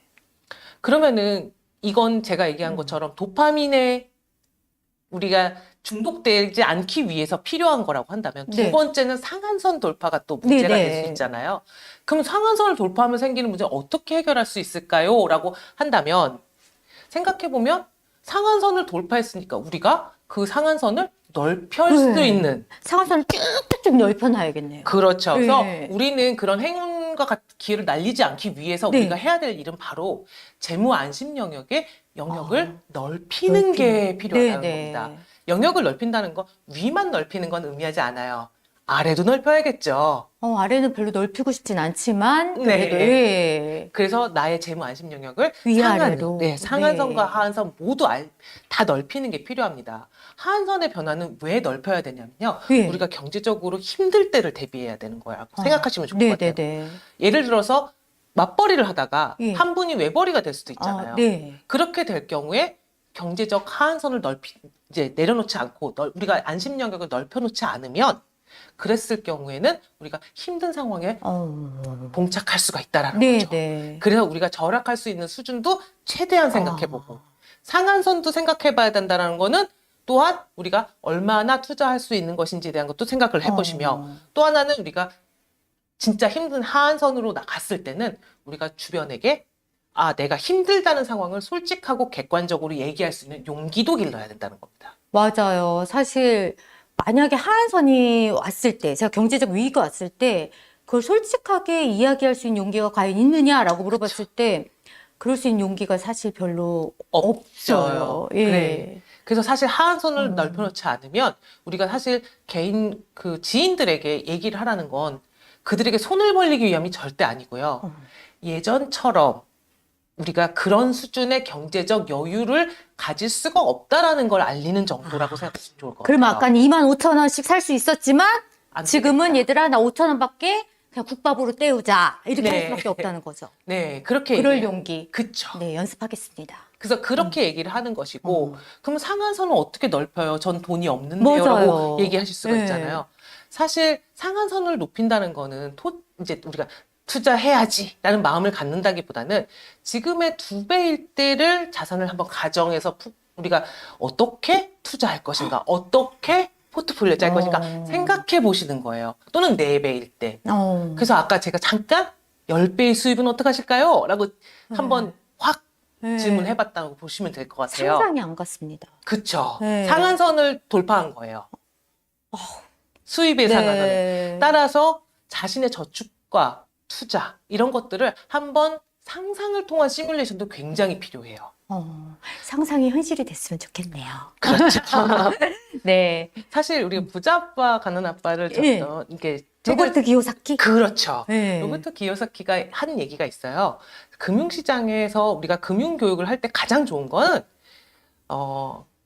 그러면은 이건 제가 얘기한 것처럼 도파민에 우리가 중독되지 않기 위해서 필요한 거라고 한다면 두 네. 번째는 상한선 돌파가 또 문제가 네, 될 수 네. 있잖아요. 그럼 상한선을 돌파하면 생기는 문제 어떻게 해결할 수 있을까요? 라고 한다면 생각해보면 상한선을 돌파했으니까 우리가 그 상한선을 넓힐 수 네. 있는 상한선을 쭉쭉쭉 넓혀놔야겠네요. 그렇죠. 그래서 네. 우리는 그런 행운과 같은 기회를 날리지 않기 위해서 네. 우리가 해야 될 일은 바로 재무 안심 영역의 영역을 넓히는 게 넓히는. 필요하다는 네, 겁니다. 네. 영역을 넓힌다는 건 위만 넓히는 건 의미하지 않아요. 아래도 넓혀야겠죠. 아래는 별로 넓히고 싶진 않지만 네. 그래도 예. 그래서 나의 재무 안심 영역을 위아래로. 상한선과 네. 하한선 모두 다 넓히는 게 필요합니다. 하한선의 변화는 왜 넓혀야 되냐면요. 예. 우리가 경제적으로 힘들 때를 대비해야 되는 거라고 생각하시면 좋을 것 같아요. 네네네. 예를 들어서 맞벌이를 하다가 예. 한 분이 외벌이가 될 수도 있잖아요. 네. 그렇게 될 경우에 경제적 하한선을 이제 내려놓지 않고 우리가 안심 영역을 넓혀놓지 않으면 그랬을 경우에는 우리가 힘든 상황에 봉착할 수가 있다라는 거죠. 네네. 그래서 우리가 절약할 수 있는 수준도 최대한 생각해보고 상한선도 생각해봐야 된다는 거는 또한 우리가 얼마나 투자할 수 있는 것인지에 대한 것도 생각을 해보시며 또 하나는 우리가 진짜 힘든 하한선으로 나갔을 때는 우리가 주변에게 내가 힘들다는 상황을 솔직하고 객관적으로 얘기할 수 있는 용기도 길러야 된다는 겁니다. 맞아요. 사실 만약에 하한선이 왔을 때, 제가 경제적 위기가 왔을 때 그걸 솔직하게 이야기할 수 있는 용기가 과연 있느냐라고 물어봤을 때 그럴 수 있는 용기가 사실 별로 없어요. 예. 그래. 그래서 사실 하한선을 넓혀놓지 않으면 우리가 사실 개인 그 지인들에게 얘기를 하라는 건 그들에게 손을 벌리기 위함이 절대 아니고요. 예전처럼 우리가 그런 수준의 경제적 여유를 가질 수가 없다라는 걸 알리는 정도라고 생각하시면 좋을 것 같아요. 그러면 아까는 25,000원씩 살 수 있었지만 안 지금은 되겠다. 얘들아 나 5,000원밖에 그냥 국밥으로 때우자 이렇게 할 네. 수밖에 없다는 거죠. 네, 그렇게 그럴 얘기해요. 용기. 그쵸. 네, 연습하겠습니다. 그래서 그렇게 얘기를 하는 것이고, 그럼 상한선을 어떻게 넓혀요? 전 돈이 없는데요. 맞아요. 라고 얘기하실 수가 네. 있잖아요. 사실 상한선을 높인다는 거는 이제 우리가 투자해야지 라는 마음을 갖는다기보다는 지금의 2배일 때를 자산을 한번 가정해서 우리가 어떻게 투자할 것인가, 어떻게 포트폴리오 짤 것인가 생각해 보시는 거예요. 또는 4배일 때. 그래서 아까 제가 잠깐 10배의 수입은 어떻게 하실까요? 라고 한번 확 네. 질문해봤다고 보시면 될 것 같아요. 상상이 안 갔습니다. 그쵸. 네. 상한선을 돌파한 거예요. 수입의 상한선을. 네. 따라서 자신의 저축과 투자 이런 것들을 한번 상상을 통한 시뮬레이션도 굉장히 필요해요. 상상이 현실이 됐으면 좋겠네요. 그렇죠. 네. 사실 우리가 부자 아빠, 가난 아빠를 예. 줬던 이게 로버트 기요사키? 그렇죠. 네. 로버트 기요사키가 한 얘기가 있어요. 금융시장에서 우리가 금융교육을 할 때 가장 좋은 건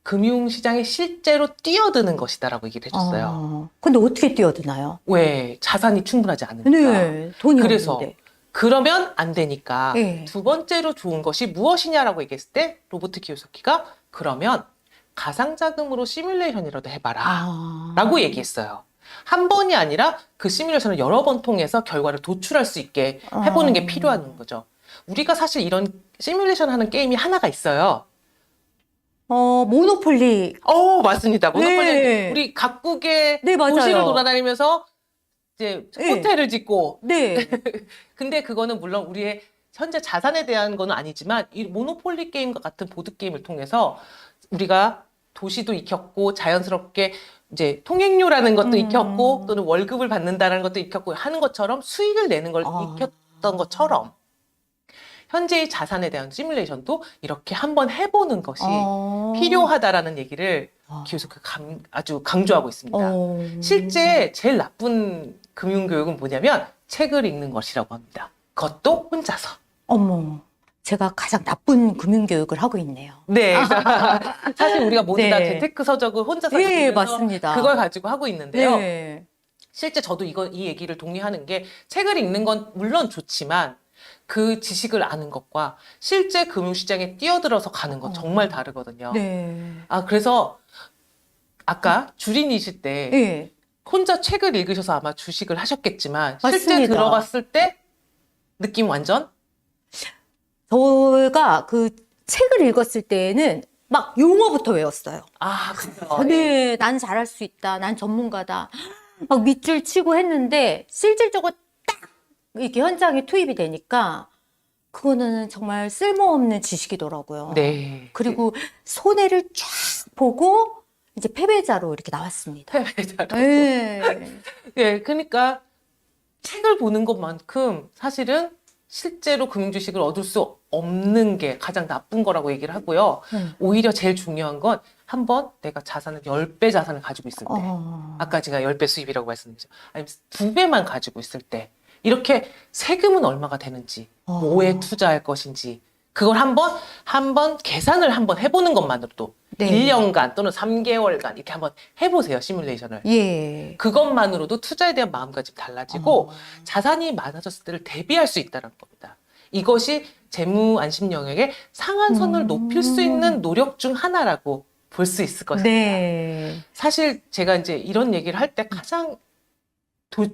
금융시장에 실제로 뛰어드는 것이다라고 얘기를 해줬어요. 근데 어떻게 뛰어드나요? 왜? 자산이 충분하지 않으니까. 네, 돈이 그래서 없는데. 그러면 안 되니까 네. 두 번째로 좋은 것이 무엇이냐라고 얘기했을 때 로버트 키요사키가 그러면 가상자금으로 시뮬레이션이라도 해봐라 라고 얘기했어요. 한 번이 아니라 그 시뮬레이션을 여러 번 통해서 결과를 도출할 수 있게 해보는 게 필요한 거죠. 우리가 사실 이런 시뮬레이션 하는 게임이 하나가 있어요. 모노폴리. 맞습니다. 모노폴리. 네. 우리 각국의 네, 맞아요. 도시를 돌아다니면서 이제 네. 호텔을 짓고 네. 근데 그거는 물론 우리의 현재 자산에 대한 거는 아니지만 이 모노폴리 게임과 같은 보드 게임을 통해서 우리가 도시도 익혔고 자연스럽게 이제 통행료라는 것도 익혔고 또는 월급을 받는다는 것도 익혔고 하는 것처럼 수익을 내는 걸 익혔던 것처럼 현재의 자산에 대한 시뮬레이션도 이렇게 한번 해보는 것이 필요하다라는 얘기를 기요사키가 아주 강조하고 있습니다. 실제 제일 나쁜 금융교육은 뭐냐면 책을 읽는 것이라고 합니다. 그것도 혼자서. 어머, 제가 가장 나쁜 금융교육을 하고 있네요. 네. 사실 우리가 모두 다 네. 재테크 서적을 혼자서 예, 읽으면서 맞습니다. 그걸 가지고 하고 있는데요. 네. 실제 저도 이 얘기를 동의하는 게 책을 읽는 건 물론 좋지만 그 지식을 아는 것과 실제 금융시장에 뛰어들어서 가는 건 정말 다르거든요. 네. 그래서 아까 주린이실 때 네. 혼자 책을 읽으셔서 아마 주식을 하셨겠지만 실제 맞습니다. 들어갔을 때 느낌 완전? 제가 그 책을 읽었을 때에는 막 용어부터 외웠어요. 그래요. 네, 난 잘할 수 있다. 난 전문가다. 막 밑줄 치고 했는데 실질적으로 딱 이렇게 현장에 투입이 되니까 그거는 정말 쓸모없는 지식이더라고요. 네. 그리고 손해를 쫙 보고 이제 패배자로 이렇게 나왔습니다. 패배자로. 네. 네, 그러니까 책을 보는 것만큼 사실은 실제로 금융지식을 얻을 수 없는 게 가장 나쁜 거라고 얘기를 하고요. 오히려 제일 중요한 건 한번 내가 자산을 10배 자산을 가지고 있을 때 아까 제가 10배 수입이라고 말씀드렸죠. 아니면 2배만 가지고 있을 때 이렇게 세금은 얼마가 되는지 뭐에 투자할 것인지 그걸 한번 계산을 한번 해보는 것만으로도 네. 1년간 또는 3개월간 이렇게 한번 해보세요. 시뮬레이션을. 예. 그것만으로도 투자에 대한 마음가짐이 달라지고 자산이 많아졌을 때를 대비할 수 있다는 겁니다. 이것이 재무 안심 영역의 상한선을 높일 수 있는 노력 중 하나라고 볼 수 있을 것입니다. 네. 사실 제가 이제 이런 얘기를 할 때 가장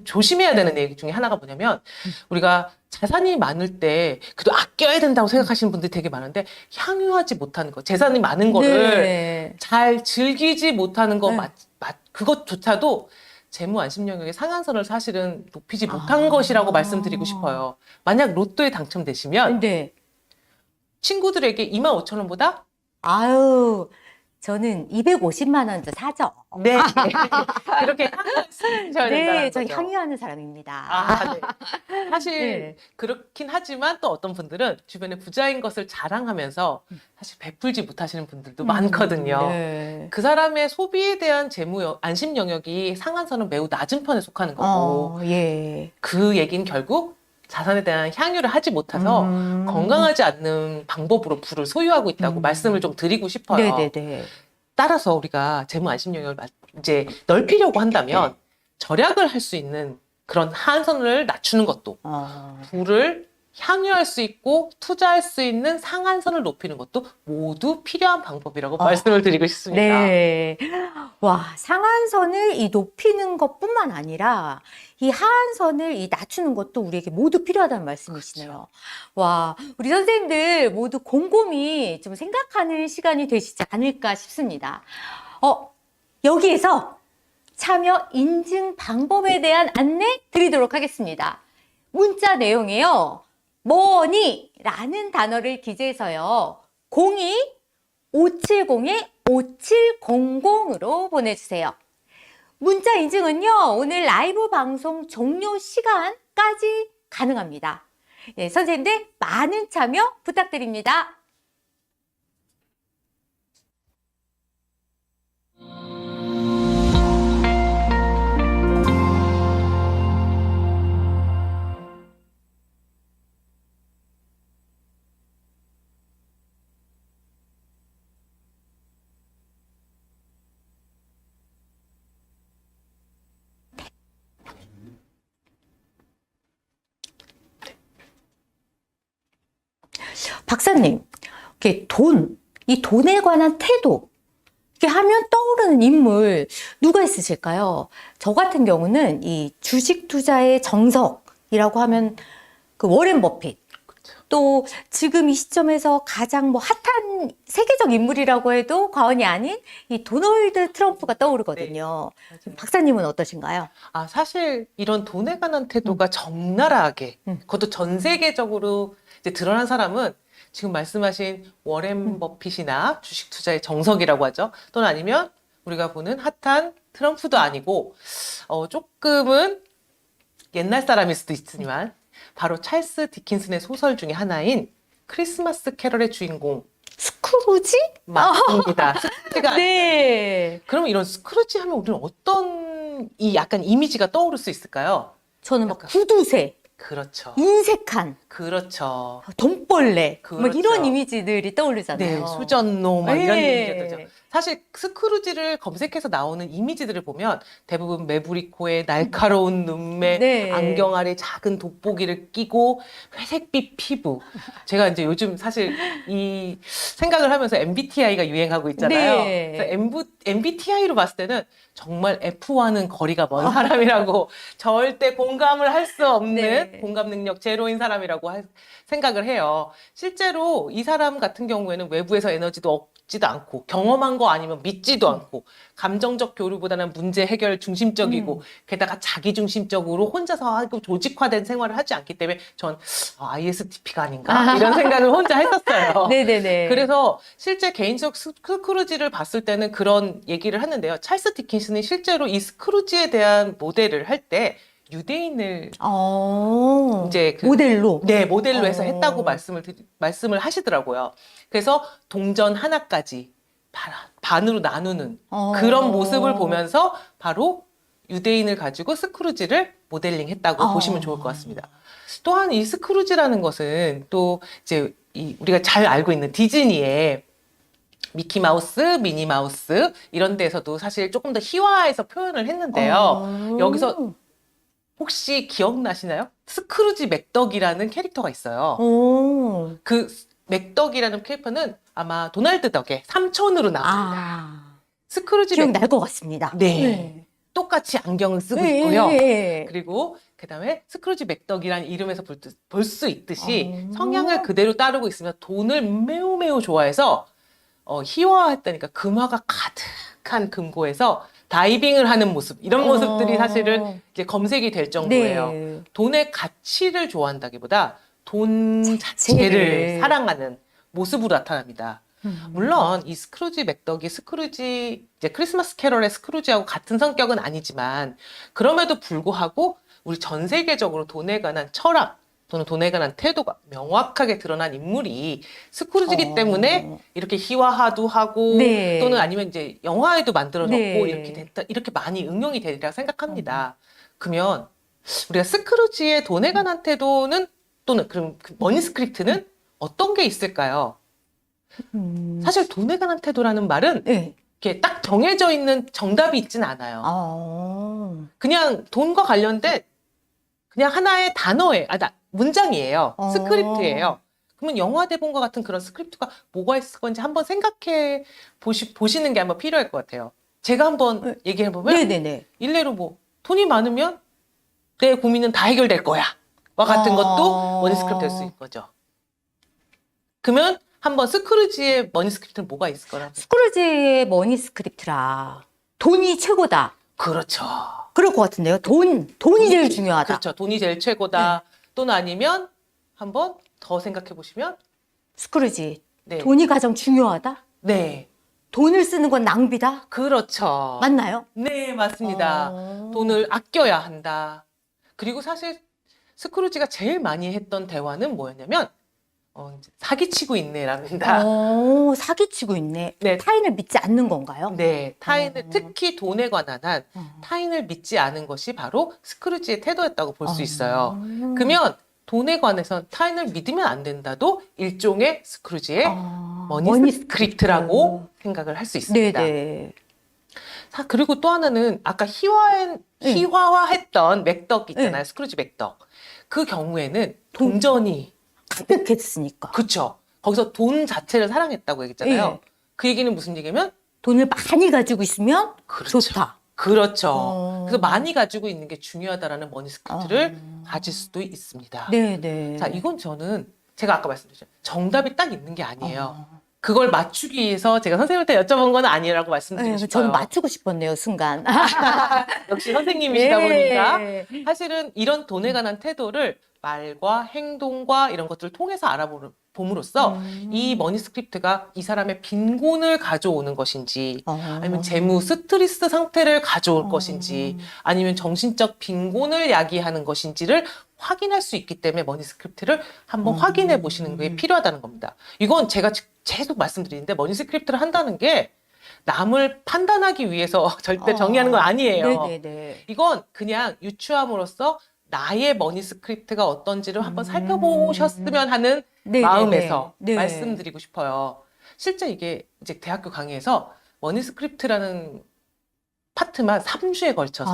조심해야 되는 얘기 중에 하나가 뭐냐면 우리가 자산이 많을 때 그래도 아껴야 된다고 생각하시는 분들이 되게 많은데 향유하지 못하는 거, 재산이 많은 거를 네. 잘 즐기지 못하는 거 네. 그것조차도 재무 안심 영역의 상한선을 사실은 높이지 못한 것이라고 말씀드리고 싶어요. 만약 로또에 당첨되시면 네. 친구들에게 25,000원보다 아유, 저는 250만 원도 사죠. 네 그렇게 향유하셔야 네, 된다는 저 거죠. 향유하는 사람입니다. 네. 사실 네. 그렇긴 하지만 또 어떤 분들은 주변에 부자인 것을 자랑하면서 사실 베풀지 못하시는 분들도 많거든요. 네. 그 사람의 소비에 대한 안심 영역이 상한선은 매우 낮은 편에 속하는 거고 예. 그 얘기는 결국 자산에 대한 향유를 하지 못해서 건강하지 않는 방법으로 부를 소유하고 있다고 말씀을 좀 드리고 싶어요. 네네네. 따라서 우리가 재무 안심 영역을 이제 넓히려고 한다면 절약을 할 수 있는 그런 한선을 낮추는 것도 부를 향유할 수 있고 투자할 수 있는 상한선을 높이는 것도 모두 필요한 방법이라고 말씀을 드리고 싶습니다. 네. 와, 상한선을 이 높이는 것뿐만 아니라 이 하한선을 이 낮추는 것도 우리에게 모두 필요하다는 말씀이시네요. 그렇죠. 와, 우리 선생님들 모두 곰곰이 좀 생각하는 시간이 되시지 않을까 싶습니다. 여기에서 참여 인증 방법에 대한 안내 드리도록 하겠습니다. 문자 내용에요. 뭐니라는 단어를 기재해서요. 02-570-5700으로 보내주세요. 문자 인증은요. 오늘 라이브 방송 종료 시간까지 가능합니다. 네, 선생님들 많은 참여 부탁드립니다. 박사님, 이렇게 이 돈에 관한 태도, 이렇게 하면 떠오르는 인물 누가 있으실까요? 저 같은 경우는 이 주식 투자의 정석이라고 하면 그 워렌 버핏, 또 지금 이 시점에서 가장 핫한 세계적 인물이라고 해도 과언이 아닌 이 도널드 트럼프가 떠오르거든요. 네, 박사님은 어떠신가요? 사실 이런 돈에 관한 태도가 적나라하게 그것도 전 세계적으로 이제 드러난 사람은 지금 말씀하신 워렌 버핏이나 주식 투자의 정석이라고 하죠. 또는 아니면 우리가 보는 핫한 트럼프도 아니고 조금은 옛날 사람일 수도 있지만 바로 찰스 디킨슨의 소설 중에 하나인 크리스마스 캐럴의 주인공 스크루지? 맞습니다. 스크루지가 네. 그러면 이런 스크루지 하면 우리는 어떤 약간 이미지가 떠오를 수 있을까요? 저는 막 구두쇠. 그렇죠. 인색한, 그렇죠. 돈벌레, 막 그렇죠. 이런 이미지들이 떠오르잖아요. 네, 수전노 막 이런 네. 이미지들죠. 사실 스크루지를 검색해서 나오는 이미지들을 보면 대부분 매부리 코에 날카로운 눈매, 네. 안경 아래 작은 돋보기를 끼고 회색빛 피부. 제가 이제 요즘 사실 이 생각을 하면서 MBTI가 유행하고 있잖아요. 네. 그래서 MBTI로 봤을 때는 정말 F와는 거리가 먼 사람이라고 절대 공감을 할 수 없는 네. 공감 능력 제로인 사람이라고 생각을 해요. 실제로 이 사람 같은 경우에는 외부에서 에너지도 얻지도 않고 경험한 거 아니면 믿지도 않고 감정적 교류보다는 문제 해결 중심적이고 게다가 자기 중심적으로 혼자서 하고 조직화된 생활을 하지 않기 때문에 전 ISTP가 아닌가 이런 생각을 혼자 했었어요. 네네네. 그래서 실제 개인적 스크루지를 봤을 때는 그런 얘기를 했는데요. 찰스 디킨슨이 실제로 이 스크루지에 대한 모델을 할 때 유대인을 이제 모델로. 네, 모델로 해서 어. 했다고 말씀을 하시더라고요. 그래서 동전 하나까지 반으로 나누는 그런 모습을 보면서 바로 유대인을 가지고 스크루지를 모델링 했다고 보시면 좋을 것 같습니다. 또한 이 스크루지라는 것은 또 이제 우리가 잘 알고 있는 디즈니의 미키 마우스, 미니 마우스 이런 데에서도 사실 조금 더 희화해서 표현을 했는데요. 여기서 혹시 기억나시나요? 스크루지 맥덕이라는 캐릭터가 있어요. 그 맥덕이라는 캐릭터는 아마 도널드 덕의 삼촌으로 나옵니다. 스크루지 기억날 것 같습니다. 네. 똑같이 안경을 쓰고 네. 있고요. 네. 그리고 그다음에 스크루지 맥덕이라는 이름에서 볼 수 있듯이 성향을 그대로 따르고 있으면 돈을 매우 매우 좋아해서 희화했다니까 금화가 가득한 금고에서 다이빙을 하는 모습 이런 모습들이 사실은 이제 검색이 될 정도예요. 네. 돈의 가치를 좋아한다기보다 돈 자체를 사랑하는 모습으로 나타납니다. 물론 이 스크루지 맥덕이 스크루지 이제 크리스마스 캐럴의 스크루지하고 같은 성격은 아니지만 그럼에도 불구하고 우리 전 세계적으로 돈에 관한 철학 또는 돈에 관한 태도가 명확하게 드러난 인물이 스크루지이기 때문에 이렇게 희화화도 하고 네. 또는 아니면 이제 영화에도 만들어졌고 네. 이렇게 됐다 이렇게 많이 응용이 되리라 생각합니다. 그러면 우리가 스크루지의 돈에 관한 태도는 또는 그럼 그 머니스크립트는 어떤 게 있을까요? 사실 돈에 관한 태도라는 말은 네. 이렇게 딱 정해져 있는 정답이 있진 않아요. 그냥 돈과 관련된 그냥 하나의 단어에 문장이에요. 스크립트예요. 그러면 영화 대본과 같은 그런 스크립트가 뭐가 있을 건지 한번 생각해 보시는 게 한번 필요할 것 같아요. 제가 한번 얘기해 보면 네네네. 일례로 뭐 돈이 많으면 내 고민은 다 해결될 거야. 와 같은 것도 머니스크립트 될 수 있는 거죠. 그러면 한번 스크루지의 머니스크립트는 뭐가 있을 거라고? 스크루지의 머니스크립트라. 돈이 최고다. 그렇죠. 그럴 것 같은데요. 돈이 제일 중요하다. 그렇죠. 돈이 제일 최고다. 또는 아니면 한번 더 생각해 보시면 스크루지. 네. 돈이 가장 중요하다? 네. 돈을 쓰는 건 낭비다? 그렇죠. 맞나요? 네, 맞습니다. 돈을 아껴야 한다. 그리고 사실 스크루지가 제일 많이 했던 대화는 뭐였냐면 사기치고 있네랍니다. 사기치고 있네. 네. 타인을 믿지 않는 건가요? 네, 타인을 특히 돈에 관한 한 타인을 믿지 않은 것이 바로 스크루지의 태도였다고 볼 수 있어요. 그러면 돈에 관해서 타인을 믿으면 안 된다도 일종의 스크루지의 머니스크립트라고 생각을 할 수 있습니다. 네네. 그리고 또 하나는 아까 희화화했던 맥덕 있잖아요. 스크루지 맥덕. 그 경우에는 동전이 가득했으니까. 그렇죠. 거기서 돈 자체를 사랑했다고 얘기했잖아요. 네. 그 얘기는 무슨 얘기냐면 돈을 많이 가지고 있으면 그렇죠. 좋다. 그렇죠. 그래서 많이 가지고 있는 게 중요하다라는 머니스크립트를 가질 수도 있습니다. 네네. 자, 이건 저는 제가 아까 말씀드렸죠. 정답이 딱 있는 게 아니에요. 그걸 맞추기 위해서 제가 선생님한테 여쭤본 건 아니라고 말씀드리고 싶어요. 저는 맞추고 싶었네요, 순간. 역시 선생님이시다 보니까 네. 사실은 이런 돈에 관한 태도를 말과 행동과 이런 것들을 통해서 알아봄으로써 이 머니스크립트가 이 사람의 빈곤을 가져오는 것인지 아니면 재무 스트레스 상태를 가져올 것인지 아니면 정신적 빈곤을 야기하는 것인지를 확인할 수 있기 때문에 머니스크립트를 한번 확인해 보시는 게 필요하다는 겁니다. 이건 제가 계속 말씀드리는데 머니스크립트를 한다는 게 남을 판단하기 위해서 절대 정의하는 건 아니에요. 네네네. 이건 그냥 유추함으로써 나의 머니 스크립트가 어떤지를 한번 살펴보셨으면 하는 네, 마음에서 네, 네. 말씀드리고 싶어요. 실제 이게 이제 대학교 강의에서 머니 스크립트라는 파트만 3주에 걸쳐서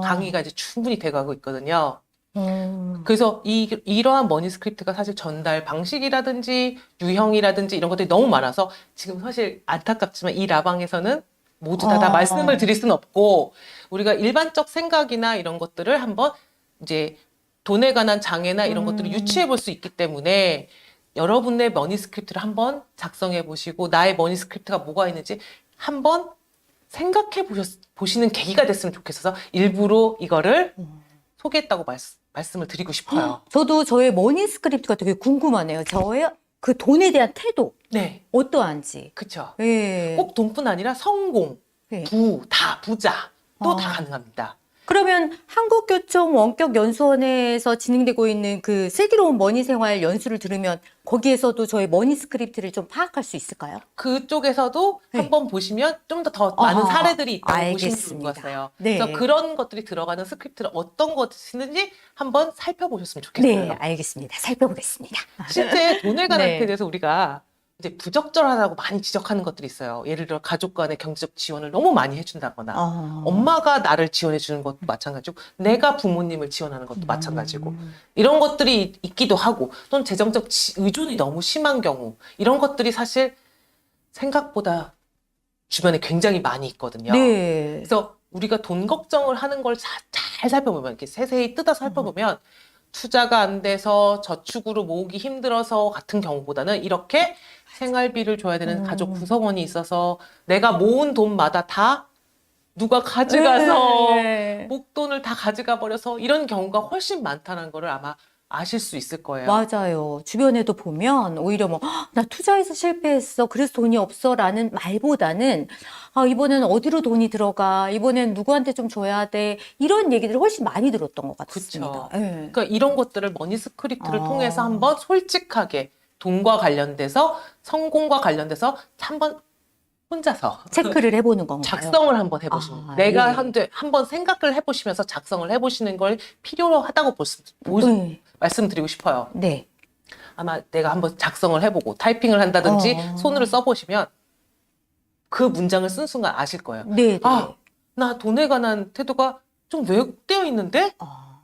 아. 강의가 이제 충분히 돼가고 있거든요. 음. 그래서 이러한 머니 스크립트가 사실 전달 방식이라든지 유형이라든지 이런 것들이 너무 많아서 지금 사실 안타깝지만 이 라방에서는 모두 다 말씀을 드릴 수는 없고 우리가 일반적 생각이나 이런 것들을 한번 이제 돈에 관한 장애나 이런 것들을 유추해 볼 수 있기 때문에 여러분의 머니 스크립트를 한번 작성해 보시고 나의 머니 스크립트가 뭐가 있는지 한번 생각해 보시는 계기가 됐으면 좋겠어서 일부러 이거를 소개했다고 말씀을 드리고 싶어요. 저도 저의 머니 스크립트가 되게 궁금하네요. 저의 그 돈에 대한 태도 네, 어떠한지. 그쵸. 예. 꼭 돈뿐 아니라 성공, 네. 부자 또 다 가능합니다. 그러면 한국교총 원격연수원에서 진행되고 있는 그 슬기로운 머니 생활 연수를 들으면 거기에서도 저의 머니 스크립트를 좀 파악할 수 있을까요? 그쪽에서도 네. 한번 보시면 좀 더 많은 아하, 사례들이 있다고 보시면 좋을 알겠습니다. 것 같아요. 네. 그래서 그런 것들이 들어가는 스크립트를 어떤 것이든지 한번 살펴보셨으면 좋겠어요. 네, 알겠습니다. 살펴보겠습니다. 실제 돈에 관한 네. 데 대해서 우리가 이제 부적절하다고 많이 지적하는 것들이 있어요. 예를 들어 가족 간의 경제적 지원을 너무 많이 해준다거나 엄마가 나를 지원해 주는 것도 마찬가지고 내가 부모님을 지원하는 것도 마찬가지고 이런 것들이 있기도 하고 또는 재정적 의존이 너무 심한 경우 이런 것들이 사실 생각보다 주변에 굉장히 많이 있거든요. 네. 그래서 우리가 돈 걱정을 하는 걸 잘 살펴보면 이렇게 세세히 뜯어서 살펴보면 투자가 안 돼서 저축으로 모으기 힘들어서 같은 경우보다는 이렇게 생활비를 줘야 되는 가족 구성원이 있어서 내가 모은 돈마다 다 누가 가져가서 네. 목돈을 다 가져가 버려서 이런 경우가 훨씬 많다는 거를 아마 아실 수 있을 거예요. 맞아요. 주변에도 보면 오히려 뭐, "헉, 나 투자해서 실패했어. 그래서 돈이 없어. 라는 말보다는, 아, 이번엔 어디로 돈이 들어가. 이번엔 누구한테 좀 줘야 돼. 이런 얘기들을 훨씬 많이 들었던 것 같습니다. 그쵸. 예. 그러니까 이런 것들을 머니 스크립트를 아. 통해서 한번 솔직하게 돈과 관련돼서 성공과 관련돼서 한번 혼자서 체크를 해보는 건가요? 작성을 한번 해보시면 아, 내가 예. 한번 생각을 해보시면서 작성을 해보시는 걸 필요하다고 네. 말씀드리고 싶어요. 네. 아마 내가 한번 작성을 해보고 타이핑을 한다든지 손으로 써보시면 그 문장을 쓴 순간 아실 거예요. 네. 아, 나 돈에 관한 태도가 좀 왜곡되어 있는데? 아,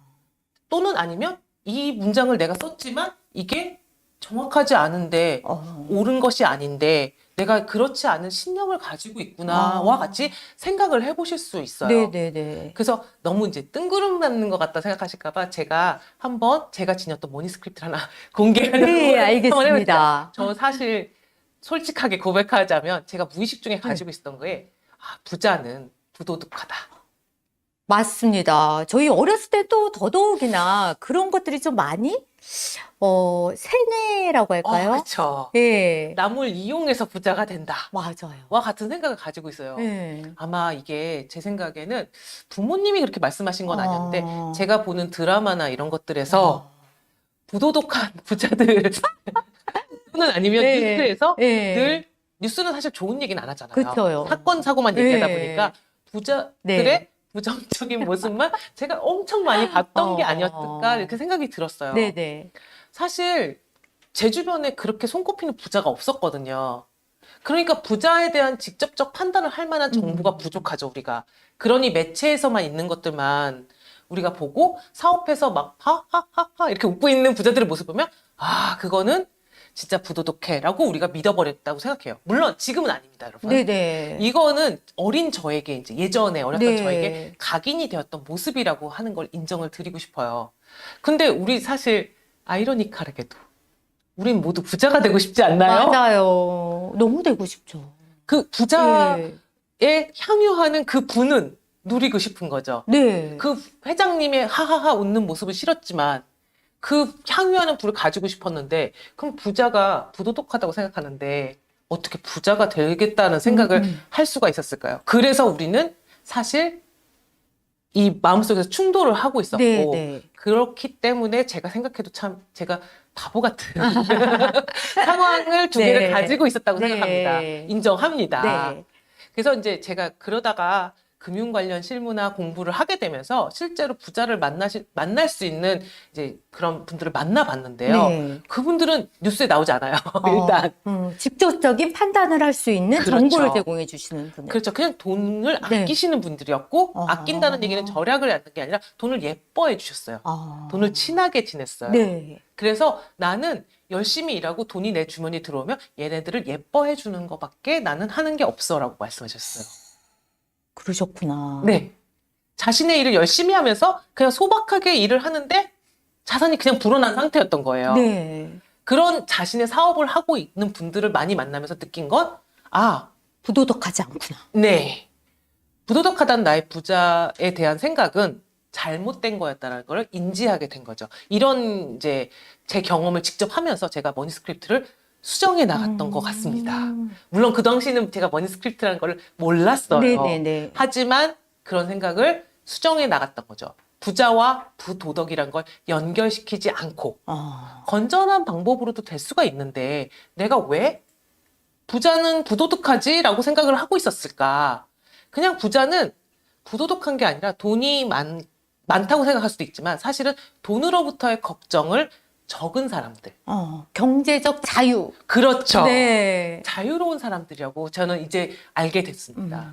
또는 아니면 이 문장을 내가 썼지만 이게 정확하지 않은데 옳은 것이 아닌데 내가 그렇지 않은 신념을 가지고 있구나와 같이 생각을 해보실 수 있어요. 네네네. 그래서 너무 이제 뜬구름 맞는 것 같다 생각하실까봐 제가 한번 제가 지녔던 머니 스크립트를 하나 공개하는 네, 걸 한번 해볼게요. 알겠습니다. 저 사실 솔직하게 고백하자면 제가 무의식 중에 가지고 있었던 거에 아, 부자는 부도덕하다. 맞습니다. 저희 어렸을 때 또 더더욱이나 그런 것들이 좀 많이, 세뇌라고 할까요? 그렇죠. 예. 남을 이용해서 부자가 된다. 맞아요. 와 같은 생각을 가지고 있어요. 예. 아마 이게 제 생각에는 부모님이 그렇게 말씀하신 건 아니었는데 아. 제가 보는 드라마나 이런 것들에서 부도덕한 부자들 또는 아니면 네. 뉴스에서 예. 늘 뉴스는 사실 좋은 얘기는 안 하잖아요. 그쵸. 사건 사고만 얘기하다 네. 보니까 부자들의 네. 부정적인 모습만 제가 엄청 많이 봤던 게 아니었을까 이렇게 생각이 들었어요. 네네. 사실 제 주변에 그렇게 손꼽히는 부자가 없었거든요. 그러니까 부자에 대한 직접적 판단을 할 만한 정보가 부족하죠, 우리가. 그러니 매체에서만 있는 것들만 우리가 보고 사업해서 막 하하하하 이렇게 웃고 있는 부자들의 모습 보면 아, 그거는 진짜 부도덕해라고 우리가 믿어버렸다고 생각해요. 물론 지금은 아닙니다, 여러분. 네네. 이거는 어린 저에게 이제 예전에 어렸던 네. 저에게 각인이 되었던 모습이라고 하는 걸 인정을 드리고 싶어요. 근데 우리 사실 아이러니컬하게도 우린 모두 부자가 되고 싶지 않나요? 맞아요. 너무 되고 싶죠. 그 부자에 네. 향유하는 그 분은 누리고 싶은 거죠. 네. 그 회장님의 하하하 웃는 모습은 싫었지만 그 향유하는 불을 가지고 싶었는데 그럼 부자가 부도덕하다고 생각하는데 어떻게 부자가 되겠다는 생각을 할 수가 있었을까요? 그래서 우리는 사실 이 마음속에서 충돌을 하고 있었고 네. 그렇기 때문에 제가 생각해도 참 제가 바보 같은 상황을 두 네. 개를 가지고 있었다고 네. 생각합니다. 인정합니다. 네. 그래서 이제 제가 그러다가 금융 관련 실무나 공부를 하게 되면서 실제로 부자를 만날 수 있는 이제 그런 분들을 만나봤는데요. 네. 그분들은 뉴스에 나오지 않아요. 일단. 직접적인 판단을 할 수 있는 그렇죠. 정보를 제공해 주시는 분들. 그렇죠. 그냥 돈을 네. 아끼시는 분들이었고, 아. 아낀다는 얘기는 절약을 하는 게 아니라 돈을 예뻐해 주셨어요. 돈을 친하게 지냈어요. 네. 그래서 나는 열심히 일하고 돈이 내 주머니에 들어오면 얘네들을 예뻐해 주는 것밖에 나는 하는 게 없어라고 말씀하셨어요. 그러셨구나. 네. 자신의 일을 열심히 하면서 그냥 소박하게 일을 하는데 자산이 그냥 불어난 상태였던 거예요. 네. 그런 자신의 사업을 하고 있는 분들을 많이 만나면서 느낀 건, 부도덕하지 않구나. 네. 부도덕하다는 나의 부자에 대한 생각은 잘못된 거였다는 걸 인지하게 된 거죠. 이런 이제 제 경험을 직접 하면서 제가 머니스크립트를 수정해 나갔던 것 같습니다. 물론 그 당시는 제가 머니스크립트라는 걸 몰랐어요. 네네네. 하지만 그런 생각을 수정해 나갔던 거죠. 부자와 부도덕이란 걸 연결시키지 않고 건전한 방법으로도 될 수가 있는데 내가 왜 부자는 부도덕하지? 라고 생각을 하고 있었을까? 그냥 부자는 부도덕한 게 아니라 돈이 많다고 생각할 수도 있지만 사실은 돈으로부터의 걱정을 적은 사람들. 경제적 자유. 그렇죠. 네. 자유로운 사람들이라고 저는 이제 알게 됐습니다.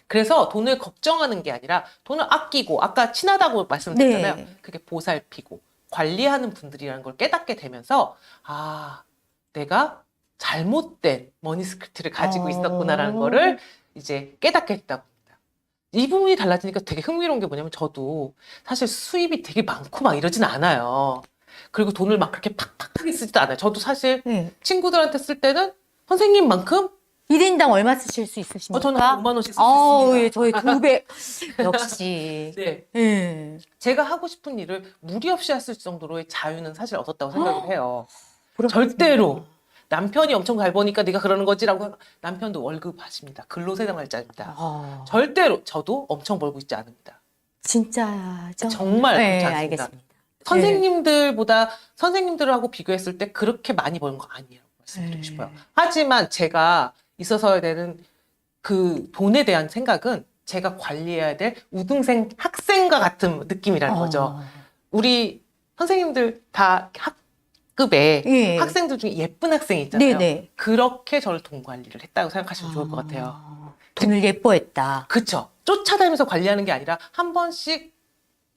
그래서 돈을 걱정하는 게 아니라 돈을 아끼고 아까 친하다고 말씀드렸잖아요. 네. 그게 보살피고 관리하는 분들이라는 걸 깨닫게 되면서 내가 잘못된 머니스크립트를 가지고 있었구나라는 거를 이제 깨닫게 됐다고 합니다. 이 부분이 달라지니까 되게 흥미로운 게 뭐냐면 저도 사실 수입이 되게 많고 막 이러진 않아요. 그리고 돈을 막 그렇게 팍팍하게 쓰지도 않아요. 저도 사실 네. 친구들한테 쓸 때는 선생님만큼 1인당 얼마 쓰실 수 있으십니까? 저는 한 5만 원씩 쓸 수 있습니다. 예, 저희 2배. 역시. 네. 네. 제가 하고 싶은 일을 무리 없이 했을 정도로의 자유는 사실 얻었다고 생각을 해요. 그렇구나. 절대로 남편이 엄청 잘 버니까 네가 그러는 거지라고 남편도 월급 받습니다. 근로세상날짜입니다. 절대로 저도 엄청 벌고 있지 않습니다. 진짜죠? 정말 네, 그렇지 않습니다. 알겠습니다. 선생님들보다 선생님들하고 비교했을 때 그렇게 많이 버는 거 아니에요. 말씀드리고 싶어요. 하지만 제가 있어서야 되는 그 돈에 대한 생각은 제가 관리해야 될 우등생 학생과 같은 느낌이라는 거죠. 우리 선생님들 다 학급에 예. 학생들 중에 예쁜 학생이 있잖아요. 네네. 그렇게 저를 돈 관리를 했다고 생각하시면 좋을 것 같아요. 돈을 예뻐했다. 그쵸. 쫓아다니면서 관리하는 게 아니라 한 번씩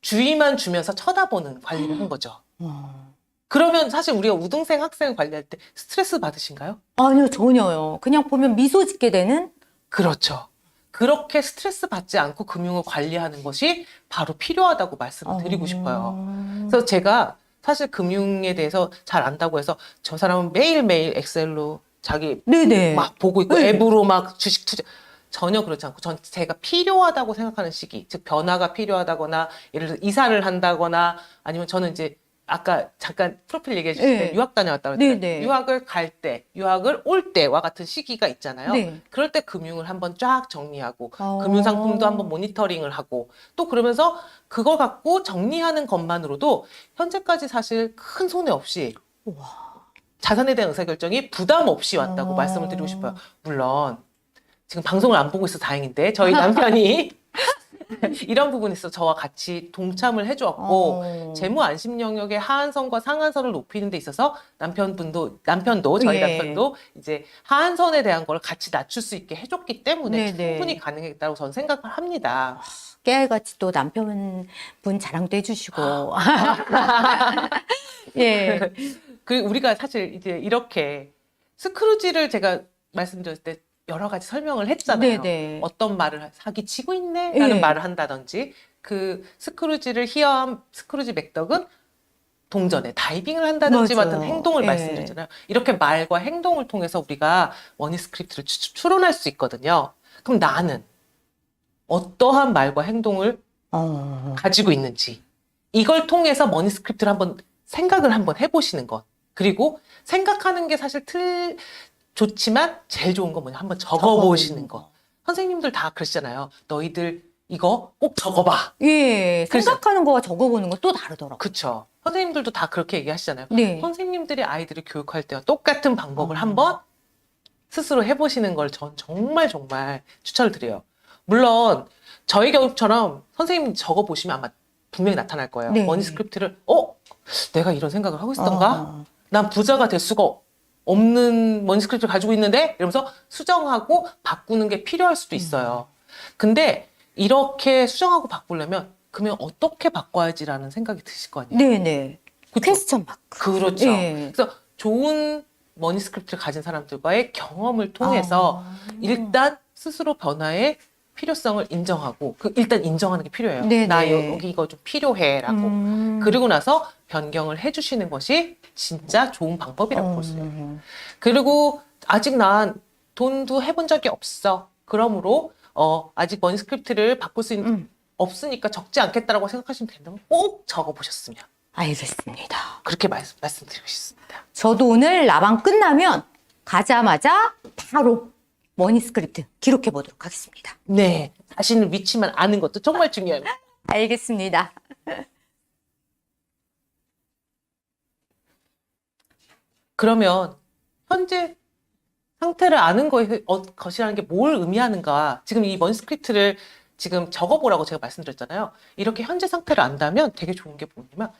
주의만 주면서 쳐다보는 관리를 한 거죠. 그러면 사실 우리가 우등생 학생을 관리할 때 스트레스 받으신가요? 아니요, 전혀요. 그냥 보면 미소 짓게 되는? 그렇죠. 그렇게 스트레스 받지 않고 금융을 관리하는 것이 바로 필요하다고 말씀드리고 싶어요. 그래서 제가 사실 금융에 대해서 잘 안다고 해서 저 사람은 매일매일 엑셀로 자기 네네. 막 보고 있고 네. 앱으로 막 주식 투자 전혀 그렇지 않고 전 제가 필요하다고 생각하는 시기 즉 변화가 필요하다거나 예를 들어 이사를 한다거나 아니면 저는 이제 아까 잠깐 프로필 얘기해 주실 때 네. 유학 다녀왔다고 했잖아요. 네네. 유학을 갈 때, 유학을 올 때와 같은 시기가 있잖아요. 네. 그럴 때 금융을 한번 쫙 정리하고 금융상품도 한번 모니터링을 하고 또 그러면서 그거 갖고 정리하는 것만으로도 현재까지 사실 큰 손해 없이 자산에 대한 의사결정이 부담 없이 왔다고 말씀을 드리고 싶어요. 물론 지금 방송을 안 보고 있어서 다행인데 저희 남편이 이런 부분에서 저와 같이 동참을 해주었고 재무 안심 영역의 하한선과 상한선을 높이는 데 있어서 남편도 저희 예. 남편도 이제 하한선에 대한 걸 같이 낮출 수 있게 해줬기 때문에 네네. 충분히 가능했다고 저는 생각을 합니다. 깨알같이 또 남편분 자랑도 해주시고. 예. 그 우리가 사실 이제 이렇게 스크루지를 제가 말씀드렸을 때 여러 가지 설명을 했잖아요. 네네. 어떤 말을 사기치고 있네? 라는 예. 말을 한다든지 그 스크루지를 희화한 스크루지 맥덕은 동전에 다이빙을 한다든지 맞아요. 같은 행동을 예. 말씀드렸잖아요. 이렇게 말과 행동을 통해서 우리가 머니스크립트를 추론할 수 있거든요. 그럼 나는 어떠한 말과 행동을 가지고 있는지 이걸 통해서 머니스크립트를 한번 생각을 한번 해보시는 것. 그리고 생각하는 게 사실 좋지만 제일 좋은 건 뭐냐 한번 적어보시는 거. 선생님들 다 그러시잖아요. 너희들 이거 꼭 적어봐. 예. 그래서- 생각하는 거와 적어보는 건 또 다르더라고요. 그쵸. 선생님들도 다 그렇게 얘기하시잖아요. 네. 선생님들이 아이들을 교육할 때와 똑같은 방법을 한번 스스로 해보시는 걸 전 정말 정말 추천을 드려요. 물론 저희 경우처럼 선생님 적어보시면 아마 분명히 나타날 거예요. 네. 머니스크립트를 내가 이런 생각을 하고 있었던가? 어. 난 부자가 될 수가 없는 머니스크립트를 가지고 있는데? 이러면서 수정하고 바꾸는 게 필요할 수도 있어요. 근데 이렇게 수정하고 바꾸려면 그러면 어떻게 바꿔야지라는 생각이 드실 거 아니에요? 네네. 그쵸? 퀘스천 마크. 그렇죠. 네. 그래서 좋은 머니스크립트를 가진 사람들과의 경험을 통해서 일단 스스로 변화의 필요성을 인정하고 일단 인정하는 게 필요해요. 네네. 나 여기 이거 좀 필요해라고. 그리고 나서 변경을 해주시는 것이 진짜 좋은 방법이라고 볼 수 있어요. 그리고 아직 난 돈도 해본 적이 없어. 그러므로 아직 머니스크립트를 바꿀 수 있는 없으니까 적지 않겠다라고 생각하시면 된다면 꼭 적어보셨으면. 알겠습니다. 그렇게 말씀드리고 싶습니다. 저도 오늘 라방 끝나면 가자마자 바로 머니스크립트 기록해 보도록 하겠습니다. 네. 자신의 위치만 아는 것도 정말 중요합니다. 알겠습니다. 그러면 현재 상태를 아는 것이라는 게 뭘 의미하는가? 지금 이 머니스크립트를 지금 적어보라고 제가 말씀드렸잖아요. 이렇게 현재 상태를 안다면 되게 좋은 게 뭐냐면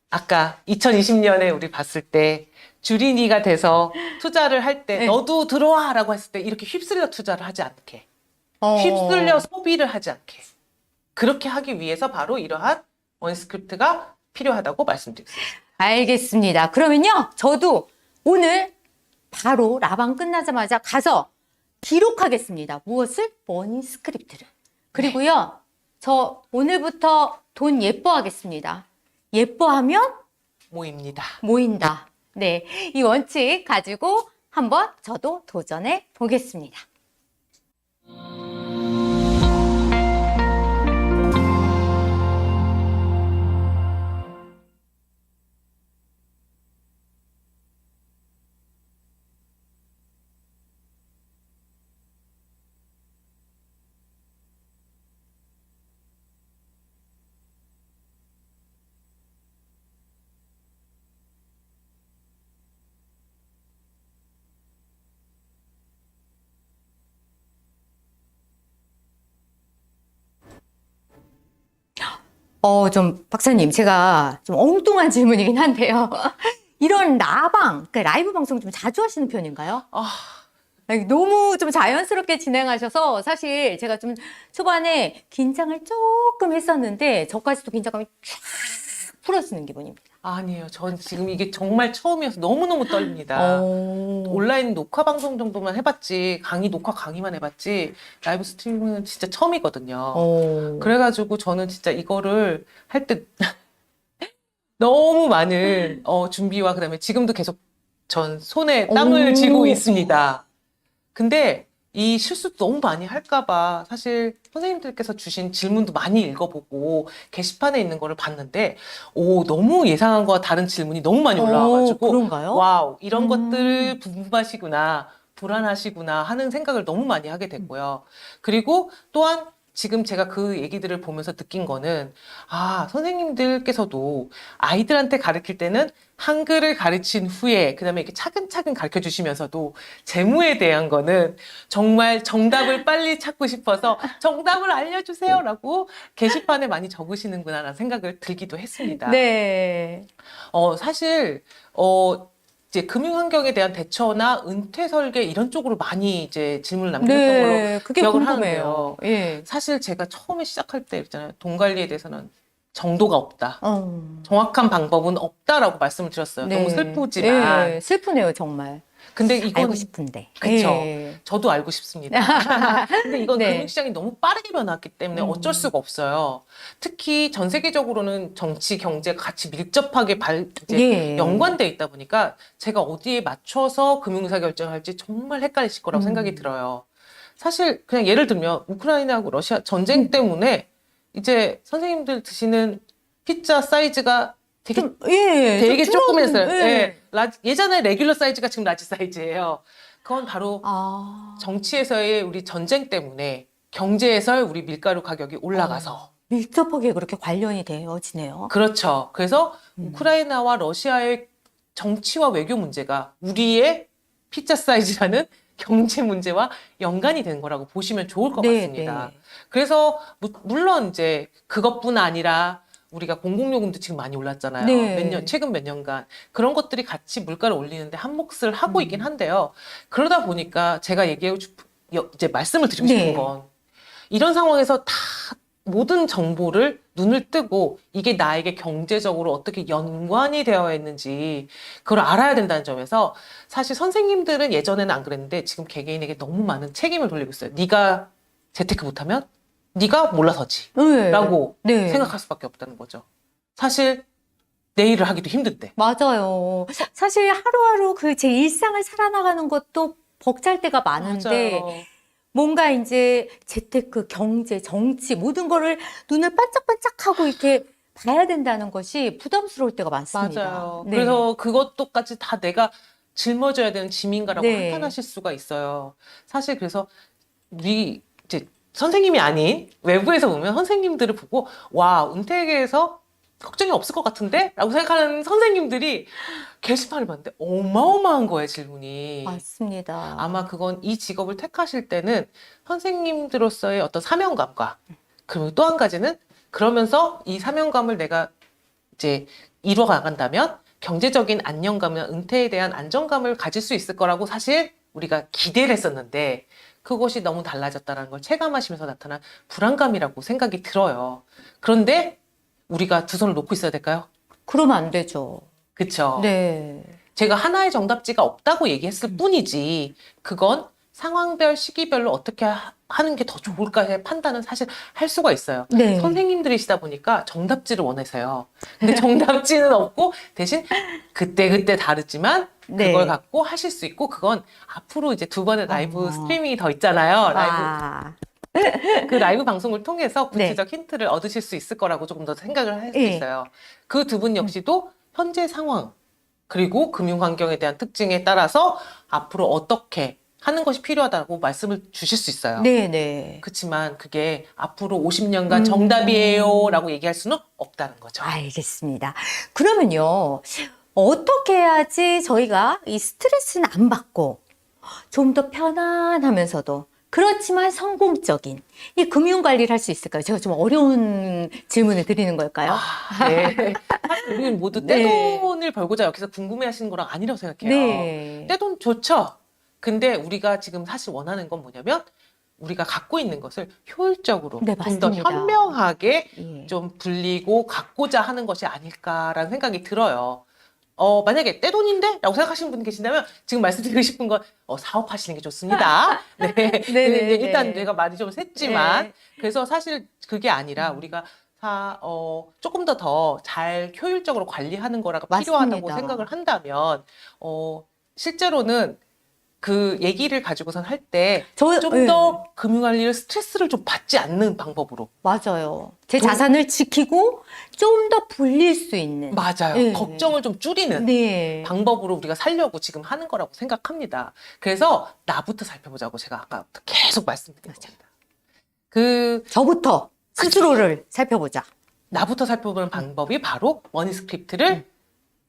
아까 2020년에 우리 봤을 때 주린이가 돼서 투자를 할 때 네. 너도 들어와 라고 했을 때 이렇게 휩쓸려 투자를 하지 않게 어. 휩쓸려 소비를 하지 않게 그렇게 하기 위해서 바로 이러한 머니스크립트가 필요하다고 말씀드리겠습니다. 알겠습니다. 그러면요, 저도 오늘 바로 라방 끝나자마자 가서 기록하겠습니다. 무엇을? 머니스크립트를. 그리고요, 저 오늘부터 돈 예뻐하겠습니다. 예뻐하면 모입니다. 모인다. 네, 이 원칙 가지고 한번 저도 도전해 보겠습니다. 박사님, 제가 좀 엉뚱한 질문이긴 한데요. 이런 라방, 그러니까 라이브 방송 좀 자주 하시는 편인가요? 너무 좀 자연스럽게 진행하셔서 사실 제가 좀 초반에 긴장을 조금 했었는데 저까지도 긴장감이 쫙 풀어지는 기분입니다. 아니에요. 전 지금 이게 정말 처음이어서 너무너무 떨립니다. 온라인 녹화 방송 정도만 해봤지, 녹화 강의만 해봤지, 라이브 스트리밍은 진짜 처음이거든요. 그래가지고 저는 진짜 이거를 할 때 너무 많은 준비와 그다음에 지금도 계속 전 손에 땀을 쥐고 있습니다. 근데 이 실수도 너무 많이 할까봐 사실 선생님들께서 주신 질문도 많이 읽어보고 게시판에 있는 거를 봤는데 너무 예상한 거와 다른 질문이 너무 많이 올라와가지고 그런가요? 와우 이런 것들을 궁금하시구나 불안하시구나 하는 생각을 너무 많이 하게 됐고요. 그리고 또한 지금 제가 그 얘기들을 보면서 느낀 거는 선생님들께서도 아이들한테 가르칠 때는 한글을 가르친 후에 그다음에 이렇게 차근차근 가르쳐 주시면서도 재무에 대한 거는 정말 정답을 빨리 찾고 싶어서 정답을 알려주세요라고 게시판에 많이 적으시는구나라는 생각을 들기도 했습니다. 네. 사실 이제 금융 환경에 대한 대처나 은퇴 설계 이런 쪽으로 많이 이제 질문을 남겼던 걸로 그게 기억을 궁금해요. 하는데요. 예. 사실 제가 처음에 시작할 때 있잖아요. 돈 관리에 대해서는 정도가 없다. 어. 정확한 방법은 없다라고 말씀을 드렸어요. 네. 너무 슬프지만. 예, 슬프네요, 정말. 근데 이건 알고 싶은데. 그쵸. 예. 저도 알고 싶습니다. 근데 이건 네. 금융시장이 너무 빠르게 변화했기 때문에 어쩔 수가 없어요. 특히 전 세계적으로는 정치, 경제가 같이 밀접하게 이제 예. 연관돼 있다 보니까 제가 어디에 맞춰서 금융사 결정을 할지 정말 헷갈리실 거라고 생각이 들어요. 사실 그냥 예를 들면 우크라이나하고 러시아 전쟁 때문에 이제 선생님들 드시는 피자 사이즈가 되게 되게 조그매서요. 예전에 레귤러 사이즈가 지금 라지 사이즈예요. 그건 바로 정치에서의 우리 전쟁 때문에 경제에서 우리 밀가루 가격이 올라가서 밀접하게 그렇게 관련이 되어지네요. 그렇죠. 그래서 우크라이나와 러시아의 정치와 외교 문제가 우리의 피자 사이즈라는 경제 문제와 연관이 되는 거라고 보시면 좋을 것 네, 같습니다. 네. 그래서 물론 이제 그것뿐 아니라 우리가 공공요금도 지금 많이 올랐잖아요. 네. 최근 몇 년간. 그런 것들이 같이 물가를 올리는데 한 몫을 하고 있긴 음. 한데요. 그러다 보니까 제가 이제 말씀을 드리고 네. 싶은 건 이런 상황에서 다 모든 정보를 눈을 뜨고 이게 나에게 경제적으로 어떻게 연관이 되어 있는지 그걸 알아야 된다는 점에서 사실 선생님들은 예전에는 안 그랬는데 지금 개개인에게 너무 많은 책임을 돌리고 있어요. 네가 재테크 못하면 네가 몰라서지 네. 라고 네. 생각할 수밖에 없다는 거죠. 사실 내 일을 하기도 힘든데. 맞아요. 사실 하루하루 그 제 일상을 살아나가는 것도 벅찰 때가 많은데 맞아요. 뭔가 이제 재테크, 경제, 정치 모든 거를 눈을 반짝반짝하고 이렇게 봐야 된다는 것이 부담스러울 때가 많습니다. 맞아요. 네. 그래서 그것도까지 다 내가 짊어져야 되는 짐인가라고 네. 한탄하실 수가 있어요. 사실 그래서 우리 이제 선생님이 아닌 외부에서 보면 선생님들을 보고 와, 은퇴에서 걱정이 없을 것 같은데? 라고 생각하는 선생님들이 게시판을 봤는데 어마어마한 거예요, 질문이. 맞습니다. 아마 그건 이 직업을 택하실 때는 선생님들로서의 어떤 사명감과 그리고 또 한 가지는 그러면서 이 사명감을 내가 이제 이루어 나간다면 경제적인 안정감이나 은퇴에 대한 안정감을 가질 수 있을 거라고 사실 우리가 기대를 했었는데 그것이 너무 달라졌다는 걸 체감하시면서 나타난 불안감이라고 생각이 들어요. 그런데 우리가 두 손을 놓고 있어야 될까요? 그러면 안 되죠. 그쵸? 네. 제가 하나의 정답지가 없다고 얘기했을 뿐이지 그건 상황별, 시기별로 어떻게 하는 게 더 좋을까의 판단은 사실 할 수가 있어요. 네. 선생님들이시다 보니까 정답지를 원해서요. 근데 정답지는 없고 대신 그때그때 다르지만 네. 그걸 갖고 하실 수 있고 그건 앞으로 이제 두 번의 라이브 어. 스트리밍이 더 있잖아요. 와. 그 라이브 방송을 통해서 네. 구체적 힌트를 얻으실 수 있을 거라고 조금 더 생각을 할 수 예. 있어요. 그 두 분 역시도 현재 상황 그리고 금융 환경에 대한 특징에 따라서 앞으로 어떻게 하는 것이 필요하다고 말씀을 주실 수 있어요. 네, 네. 그렇지만 그게 앞으로 50년간 정답이에요라고 얘기할 수는 없다는 거죠. 알겠습니다. 그러면요, 어떻게 해야지 저희가 이 스트레스는 안 받고 좀 더 편안하면서도 그렇지만 성공적인 이 금융 관리를 할 수 있을까요? 제가 좀 어려운 질문을 드리는 걸까요? 네. 사실 우리는 모두 네. 떼돈을 벌고자 여기서 궁금해하시는 거랑 아니라고 생각해요. 네. 떼돈 좋죠. 근데 우리가 지금 사실 원하는 건 뭐냐면 우리가 갖고 있는 것을 효율적으로 네, 좀 더 맞습니다. 현명하게 예. 좀 불리고 갖고자 하는 것이 아닐까라는 생각이 들어요. 만약에 떼돈인데? 라고 생각하시는 분 계신다면 지금 말씀드리고 싶은 건 사업하시는 게 좋습니다. 네. 근데 이제 일단 내가 말이 좀 샜지만 네. 그래서 사실 그게 아니라 우리가 조금 더 잘 효율적으로 관리하는 거라가 필요하다고 맞습니다. 생각을 한다면 실제로는 그 얘기를 가지고선 할 때 좀 예. 더 금융관리를 스트레스를 좀 받지 않는 방법으로 맞아요. 제 자산을 지키고 좀 더 불릴 수 있는. 맞아요. 네. 걱정을 좀 줄이는 네. 방법으로 우리가 살려고 지금 하는 거라고 생각합니다. 그래서 나부터 살펴보자고 제가 아까부터 계속 말씀드린 겁니다. 저부터 스스로를 살펴보자. 나부터 살펴보는 방법이 바로 머니 스크립트를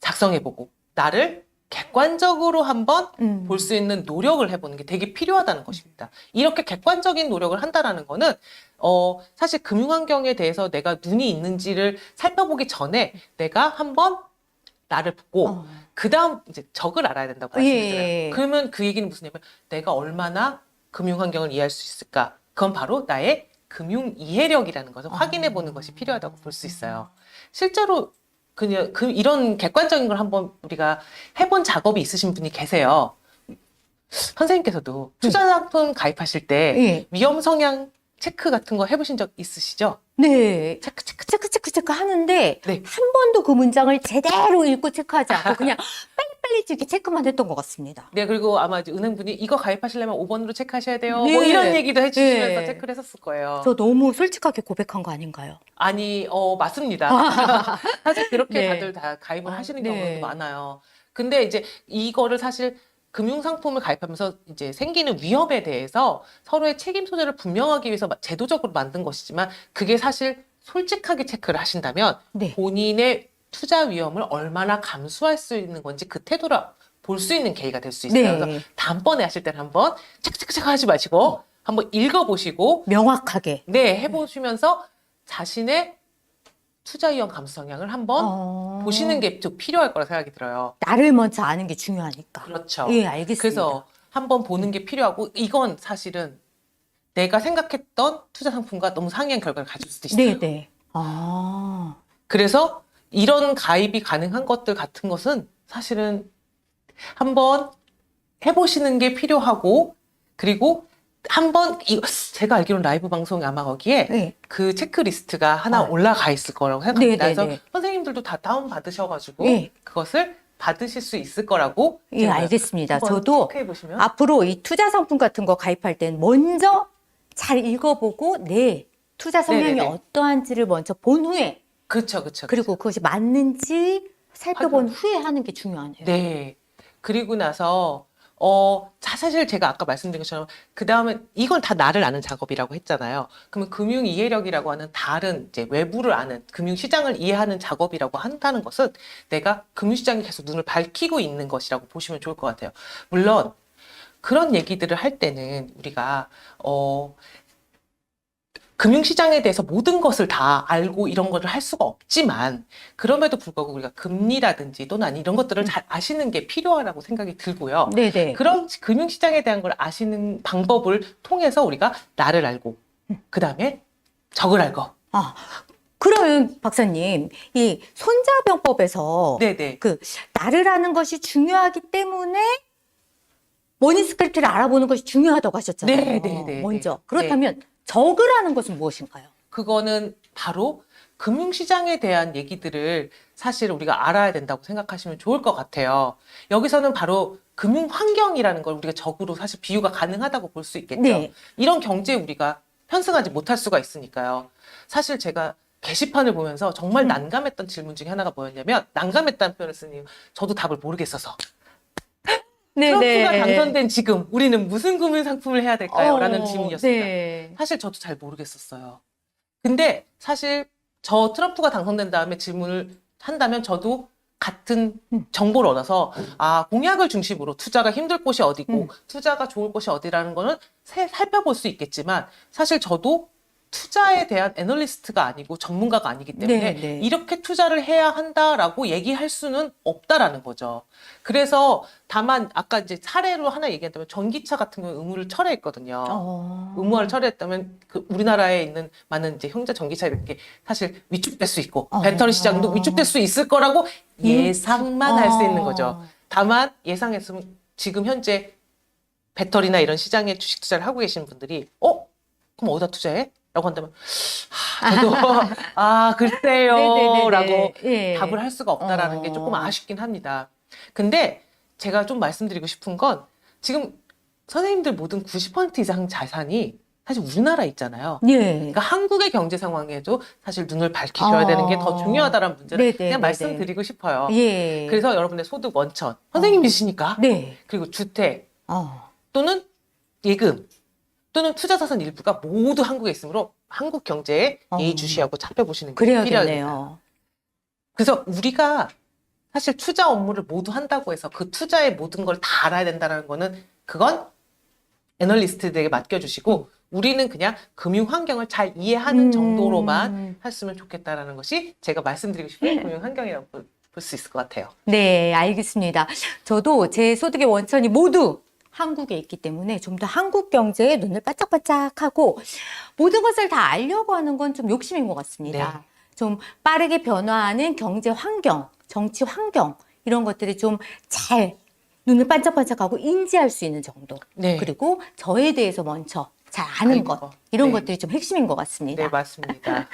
작성해보고 나를 객관적으로 한번 볼 수 있는 노력을 해보는 게 되게 필요하다는 것입니다. 이렇게 객관적인 노력을 한다라는 거는 사실 금융환경에 대해서 내가 눈이 있는지를 살펴보기 전에 내가 한번 나를 보고 그 다음 이제 적을 알아야 된다고 말씀드렸잖아요. 예. 그러면 그 얘기는 무슨냐면 내가 얼마나 금융환경을 이해할 수 있을까? 그건 바로 나의 금융 이해력이라는 것을 확인해 보는 것이 필요하다고 볼 수 있어요. 실제로 그냥 이런 객관적인 걸 한번 우리가 해본 작업이 있으신 분이 계세요. 선생님께서도 투자상품 가입하실 때 예. 위험 성향 체크 같은 거 해보신 적 있으시죠? 네. 체크 하는데 네. 한 번도 그 문장을 제대로 읽고 체크하지 않고 그냥 빨리빨리 이렇게 체크만 했던 것 같습니다. 네, 그리고 아마 이제 은행분이 이거 가입하시려면 5번으로 체크하셔야 돼요. 네. 뭐 이런 얘기도 해주시면서 네. 체크를 했었을 거예요. 저 너무 솔직하게 고백한 거 아닌가요? 아니, 맞습니다. 사실 그렇게 네. 다들 다 가입을 하시는 네. 경우도 많아요. 근데 이제 이거를 사실 금융상품을 가입하면서 이제 생기는 위험에 대해서 서로의 책임 소재를 분명하기 위해서 제도적으로 만든 것이지만 그게 사실 솔직하게 체크를 하신다면 네. 본인의 투자 위험을 얼마나 감수할 수 있는 건지 그 태도를 볼 수 있는 계기가 될 수 있어요. 네. 그래서 다음번에 하실 때는 한번 착착착 하지 마시고 한번 읽어보시고 명확하게. 네, 해보시면서 자신의 투자 유형 감소 성향을 한번 보시는 게 좀 필요할 거라 생각이 들어요. 나를 먼저 아는 게 중요하니까. 그렇죠. 예, 알겠습니다. 그래서 한번 보는 게 필요하고 이건 사실은 내가 생각했던 투자 상품과 너무 상이한 결과를 가질 수도 있어요. 네네. 아, 그래서 이런 가입이 가능한 것들 같은 것은 사실은 한번 해보시는 게 필요하고 그리고 한번 제가 알기로는 라이브 방송이 아마 거기에 네. 그 체크리스트가 하나 아. 올라가 있을 거라고 생각합니다. 네네네. 그래서 선생님들도 다 다운 받으셔가지고 네. 그것을 받으실 수 있을 거라고 예, 제가 알겠습니다. 한번 저도 체크해 보시면 앞으로 이 투자 상품 같은 거 가입할 땐 먼저 잘 읽어보고 내 투자 성향이 네네네. 어떠한지를 먼저 본 후에 그렇죠, 그렇죠. 그리고 그것이 맞는지 살펴본 확인. 후에 하는 게 중요하네요. 네. 그리고 나서 사실 제가 아까 말씀드린 것처럼 그 다음에 이건 다 나를 아는 작업이라고 했잖아요. 그러면 금융 이해력이라고 하는 다른 이제 외부를 아는 금융 시장을 이해하는 작업이라고 한다는 것은 내가 금융 시장에 계속 눈을 밝히고 있는 것이라고 보시면 좋을 것 같아요. 물론 그런 얘기들을 할 때는 우리가 금융시장에 대해서 모든 것을 다 알고 이런 거를 할 수가 없지만 그럼에도 불구하고 우리가 금리라든지 또는 아니 이런 것들을 잘 아시는 게 필요하다고 생각이 들고요. 네네. 그런 금융시장에 대한 걸 아시는 방법을 통해서 우리가 나를 알고 그 다음에 적을 알고 아, 그러면 박사님, 이 손자병법에서 네네. 그 나를 아는 것이 중요하기 때문에 머니 스크립트를 알아보는 것이 중요하다고 하셨잖아요. 네네네. 먼저. 그렇다면 적을 아는 것은 무엇인가요? 그거는 바로 금융시장에 대한 얘기들을 사실 우리가 알아야 된다고 생각하시면 좋을 것 같아요. 여기서는 바로 금융 환경이라는 걸 우리가 적으로 사실 비유가 가능하다고 볼 수 있겠죠. 네. 이런 경제에 우리가 편승하지 못할 수가 있으니까요. 사실 제가 게시판을 보면서 정말 난감했던 질문 중에 하나가 뭐였냐면 난감했다는 표현을 쓰는 이유 저도 답을 모르겠어서 트럼프가 당선된 지금 우리는 무슨 금융 상품을 해야 될까요? 라는 질문이었습니다. 네. 사실 저도 잘 모르겠었어요. 근데 사실 저 트럼프가 당선된 다음에 질문을 한다면 저도 같은 정보를 얻어서 공약을 중심으로 투자가 힘들 곳이 어디고 투자가 좋을 곳이 어디라는 거는 살펴볼 수 있겠지만 사실 저도 투자에 대한 애널리스트가 아니고 전문가가 아니기 때문에 네. 이렇게 투자를 해야 한다라고 얘기할 수는 없다라는 거죠. 그래서 다만 아까 이제 사례로 하나 얘기한다면 전기차 같은 경우 의무를 철회했거든요. 의무화를 철회했다면 그 우리나라에 있는 많은 이제 현재 전기차 이렇게 사실 위축될 수 있고 배터리 시장도 위축될 수 있을 거라고 예상만 할 수 있는 거죠. 다만 예상했으면 지금 현재 배터리나 이런 시장에 주식 투자를 하고 계신 분들이 그럼 어디다 투자해? 라고 한다면 저도 글쎄요 네네네네. 라고 예. 답을 할 수가 없다라는 게 조금 아쉽긴 합니다. 근데 제가 좀 말씀드리고 싶은 건 지금 선생님들 모든 90% 이상 자산이 사실 우리나라에 있잖아요. 예. 그러니까 한국의 경제 상황에도 사실 눈을 밝히셔야 되는 게 더 중요하다는 문제를 네네네네. 그냥 말씀드리고 싶어요. 예. 그래서 여러분의 소득 원천, 선생님이시니까 네. 그리고 주택 또는 예금 또는 투자자산 일부가 모두 한국에 있으므로 한국 경제에 예의주시하고 살펴보시는 게 필요합니다. 그래야겠네요. 그래서 우리가 사실 투자 업무를 모두 한다고 해서 그 투자의 모든 걸 다 알아야 된다는 거는 그건 애널리스트들에게 맡겨주시고 우리는 그냥 금융 환경을 잘 이해하는 정도로만 했으면 좋겠다라는 것이 제가 말씀드리고 싶은 금융 환경이라고 볼 수 있을 것 같아요. 네, 알겠습니다. 저도 제 소득의 원천이 모두 한국에 있기 때문에 좀 더 한국 경제에 눈을 바짝바짝하고 모든 것을 다 알려고 하는 건 좀 욕심인 것 같습니다. 좀 빠르게 변화하는 경제 환경, 정치 환경 이런 것들이 좀 잘 눈을 반짝반짝하고 인지할 수 있는 정도. 네. 그리고 저에 대해서 먼저 잘 아는 것 이런 것들이 좀 핵심인 것 같습니다. 네, 맞습니다.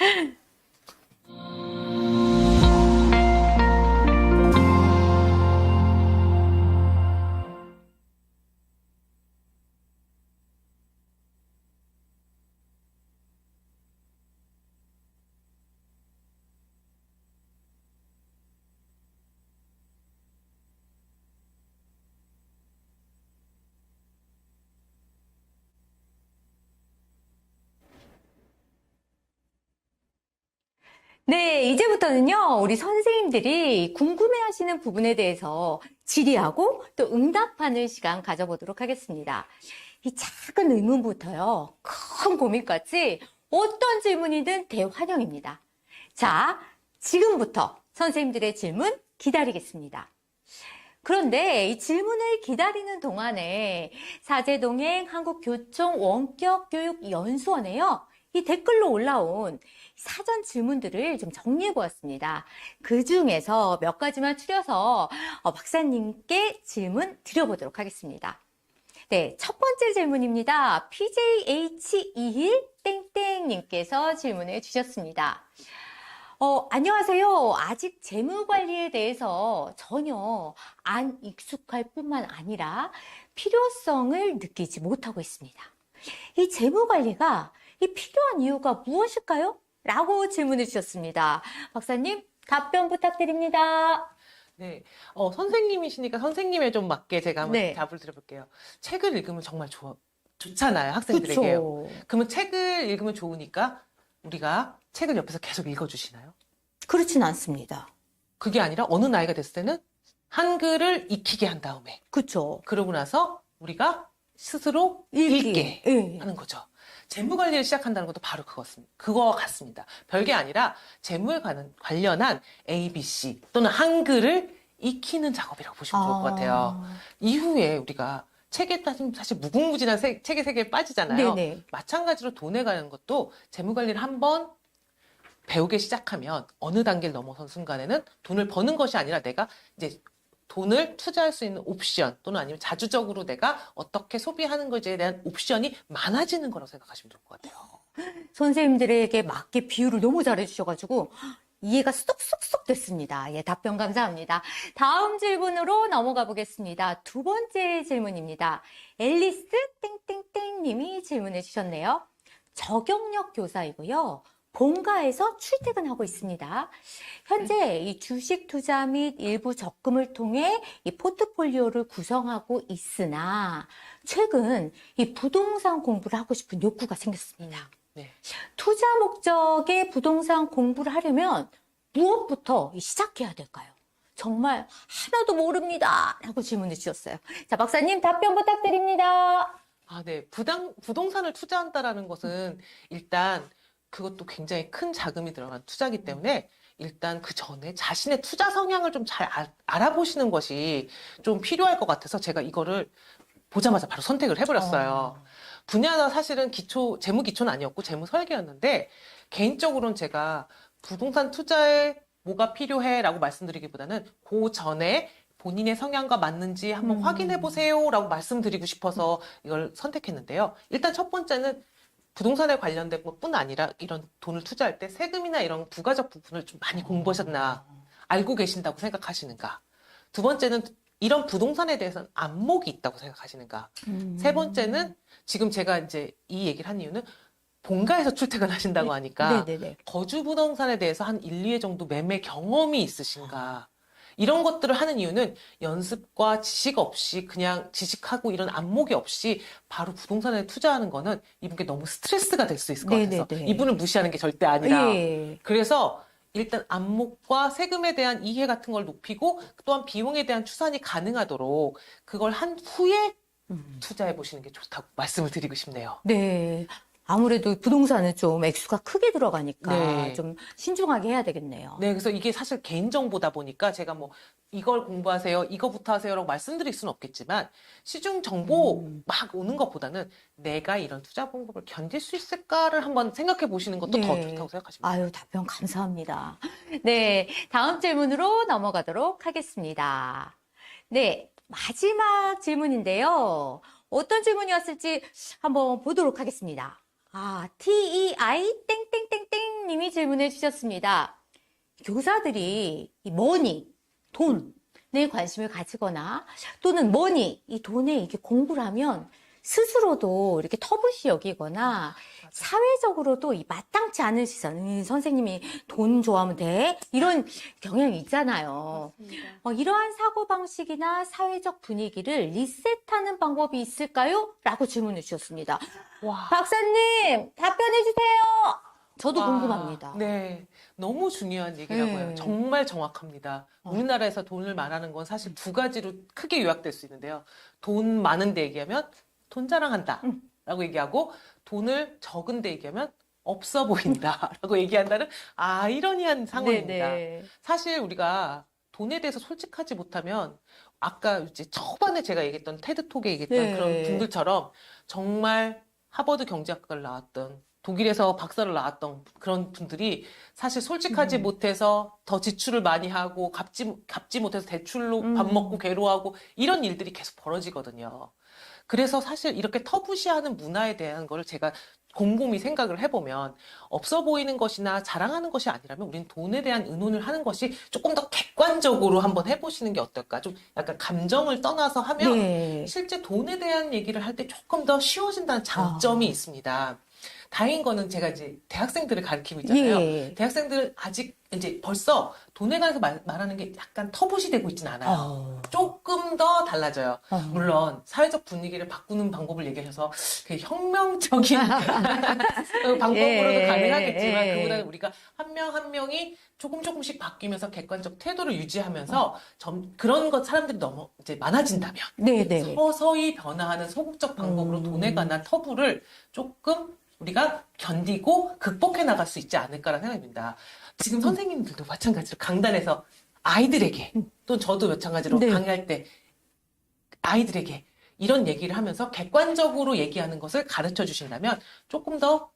네, 이제부터는요, 우리 선생님들이 궁금해하시는 부분에 대해서 질의하고 또 응답하는 시간 가져보도록 하겠습니다. 이 작은 의문부터요, 큰 고민까지 어떤 질문이든 대환영입니다. 자, 지금부터 선생님들의 질문 기다리겠습니다. 그런데 이 질문을 기다리는 동안에 사제동행 한국교총 원격교육연수원에요, 이 댓글로 올라온 사전 질문들을 좀 정리해 보았습니다. 그 중에서 몇 가지만 추려서 박사님께 질문 드려보도록 하겠습니다. 네, 첫 번째 질문입니다. PJH21땡땡님께서 질문을 주셨습니다. 안녕하세요. 아직 재무 관리에 대해서 전혀 안 익숙할 뿐만 아니라 필요성을 느끼지 못하고 있습니다. 이 재무 관리가 이 필요한 이유가 무엇일까요? 라고 질문을 주셨습니다. 박사님, 답변 부탁드립니다. 네, 선생님이시니까 선생님에 좀 맞게 제가 한번 네. 답을 드려볼게요. 책을 읽으면 정말 좋잖아요, 학생들에게요. 그렇죠. 그러면 책을 읽으면 좋으니까 우리가 책을 옆에서 계속 읽어주시나요? 그렇진 않습니다. 그게 아니라 어느 나이가 됐을 때는 한글을 익히게 한 다음에 그렇죠. 그러고 나서 우리가 스스로 읽기. 읽게 예. 하는 거죠. 재무 관리를 시작한다는 것도 바로 그거 같습니다. 별게 아니라 재무에 관련한 ABC 또는 한글을 익히는 작업이라고 보시면 좋을 것 같아요. 이후에 우리가 책에 따지면 사실 무궁무진한 책의 세계에 빠지잖아요. 네네. 마찬가지로 돈에 관한 것도 재무 관리를 한번 배우기 시작하면 어느 단계를 넘어선 순간에는 돈을 버는 것이 아니라 내가 이제 돈을 투자할 수 있는 옵션 또는 아니면 자주적으로 내가 어떻게 소비하는 것에 대한 옵션이 많아지는 거라고 생각하시면 좋을 것 같아요. 선생님들에게 맞게 비유를 너무 잘해주셔가지고 이해가 쏙쏙쏙 됐습니다. 예, 답변 감사합니다. 다음 질문으로 넘어가 보겠습니다. 두 번째 질문입니다. 앨리스 땡땡땡님이 질문해 주셨네요. 저경력 교사이고요. 본가에서 출퇴근하고 있습니다. 현재 이 주식 투자 및 일부 적금을 통해 이 포트폴리오를 구성하고 있으나 최근 이 부동산 공부를 하고 싶은 욕구가 생겼습니다. 네. 투자 목적의 부동산 공부를 하려면 무엇부터 시작해야 될까요? 정말 하나도 모릅니다. 라고 질문을 주셨어요. 자, 박사님 답변 부탁드립니다. 네. 부동산을 투자한다라는 것은 일단 그것도 굉장히 큰 자금이 들어간 투자이기 때문에 일단 그 전에 자신의 투자 성향을 좀 잘 알아보시는 것이 좀 필요할 것 같아서 제가 이거를 보자마자 바로 선택을 해버렸어요. 분야가 사실은 재무 기초는 아니었고 재무 설계였는데 개인적으로는 제가 부동산 투자에 뭐가 필요해 라고 말씀드리기보다는 그 전에 본인의 성향과 맞는지 한번 확인해 보세요 라고 말씀드리고 싶어서 이걸 선택했는데요. 일단 첫 번째는 부동산에 관련된 것뿐 아니라 이런 돈을 투자할 때 세금이나 이런 부가적 부분을 좀 많이 공부하셨나, 알고 계신다고 생각하시는가. 두 번째는 이런 부동산에 대해서는 안목이 있다고 생각하시는가. 세 번째는 지금 제가 이제 이 얘기를 한 이유는 본가에서 출퇴근하신다고 하니까 네네네. 거주 부동산에 대해서 한 1, 2회 정도 매매 경험이 있으신가. 이런 것들을 하는 이유는 연습과 지식 없이 그냥 지식하고 이런 안목이 없이 바로 부동산에 투자하는 거는 이분께 너무 스트레스가 될 수 있을 것 같아서 네네네. 이분을 무시하는 게 절대 아니라 예. 그래서 일단 안목과 세금에 대한 이해 같은 걸 높이고 또한 비용에 대한 추산이 가능하도록 그걸 한 후에 투자해 보시는 게 좋다고 말씀을 드리고 싶네요. 네. 아무래도 부동산은 좀 액수가 크게 들어가니까 네. 좀 신중하게 해야 되겠네요. 네, 그래서 이게 사실 개인정보다 보니까 제가 뭐 이걸 공부하세요, 이거부터 하세요라고 말씀드릴 수는 없겠지만 시중 정보 막 오는 것보다는 내가 이런 투자 방법을 견딜 수 있을까를 한번 생각해 보시는 것도 더 좋다고 생각하십니다. 아유, 답변 감사합니다. 네, 다음 질문으로 넘어가도록 하겠습니다. 네, 마지막 질문인데요. 어떤 질문이 왔을지 한번 보도록 하겠습니다. TEI 땡땡땡땡 님이 질문해 주셨습니다. 교사들이 이 머니, 돈에 관심을 가지거나 또는 머니, 이 돈에 이렇게 공부를 하면 스스로도 이렇게 터부시 여기거나 사회적으로도 이 마땅치 않은 시선, 선생님이 돈 좋아하면 돼? 이런 경향이 있잖아요. 이러한 사고방식이나 사회적 분위기를 리셋하는 방법이 있을까요? 라고 질문을 주셨습니다. 와, 박사님, 답변해 주세요. 저도 와, 궁금합니다. 네, 너무 중요한 얘기라고요. 네. 정말 정확합니다. 어. 우리나라에서 돈을 말하는 건 사실 두 가지로 크게 요약될 수 있는데요. 돈 많은데 얘기하면 돈 자랑한다 라고 얘기하고, 돈을 적은데 얘기하면 없어 보인다 라고 얘기한다는 아이러니한 상황입니다. 네네. 사실 우리가 돈에 대해서 솔직하지 못하면, 아까 이제 초반에 제가 얘기했던 테드톡에 얘기했던 그런 네. 분들처럼 정말 하버드 경제학과를 나왔던, 독일에서 박사를 나왔던 그런 분들이 사실 솔직하지 못해서 더 지출을 많이 하고, 갚지 못해서 대출로 밥 먹고 괴로워하고, 이런 일들이 계속 벌어지거든요. 그래서 사실 이렇게 터부시하는 문화에 대한 거를 제가 곰곰이 생각을 해보면, 없어 보이는 것이나 자랑하는 것이 아니라면 우리는 돈에 대한 의논을 하는 것이 조금 더 객관적으로 한번 해보시는 게 어떨까? 좀 약간 감정을 떠나서 하면 네. 실제 돈에 대한 얘기를 할 때 조금 더 쉬워진다는 장점이 아. 있습니다. 다행인 거는 제가 이제 대학생들을 가르치고 있잖아요. 예. 대학생들은 아직 이제 벌써 돈에 관해서 말하는 게 약간 터부시 되고 있진 않아요. 어. 조금 더 달라져요. 어. 물론 사회적 분위기를 바꾸는 방법을 얘기하셔서 그 혁명적인 방법으로도 예. 가능하겠지만, 예. 그보다는 우리가 한 명 한 명이 조금씩 바뀌면서 객관적 태도를 유지하면서 그런 것 사람들이 너무 이제 많아진다면 네네. 서서히 변화하는 소극적 방법으로 돈에 관한 터부를 조금 우리가 견디고 극복해 나갈 수 있지 않을까라는 생각이 듭니다. 지금 선생님들도 마찬가지로 강단에서 아이들에게, 또 저도 마찬가지로 네. 강의할 때 아이들에게 이런 얘기를 하면서 객관적으로 얘기하는 것을 가르쳐 주신다면 조금 더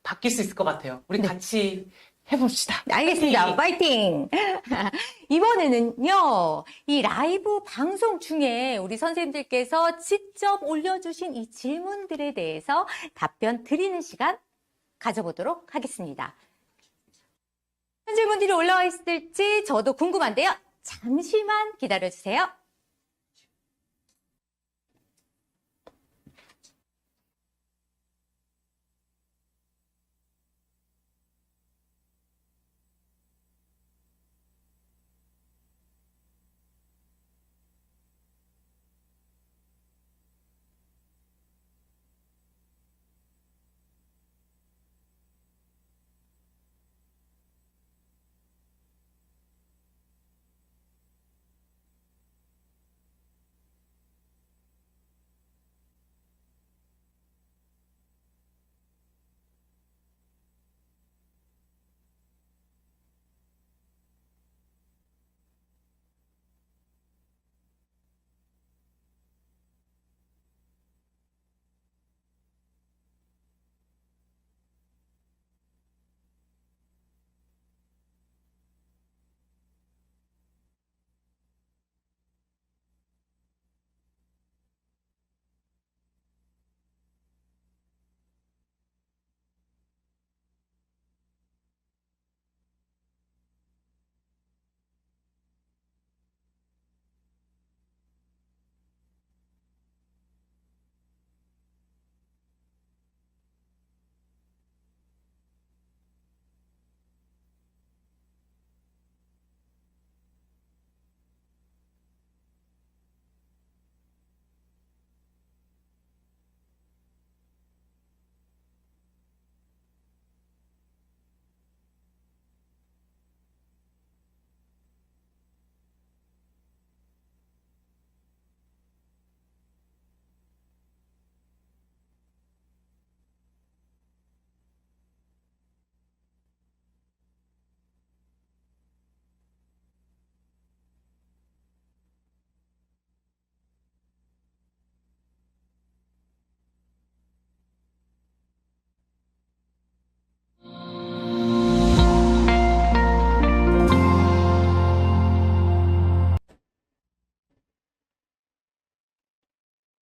바뀔 수 있을 것 같아요. 우리 같이 해봅시다. 알겠습니다. 파이팅! 이번에는요, 이 라이브 방송 중에 우리 선생님들께서 직접 올려주신 이 질문들에 대해서 답변 드리는 시간 가져보도록 하겠습니다. 어떤 질문들이 올라와 있을지 저도 궁금한데요. 잠시만 기다려주세요.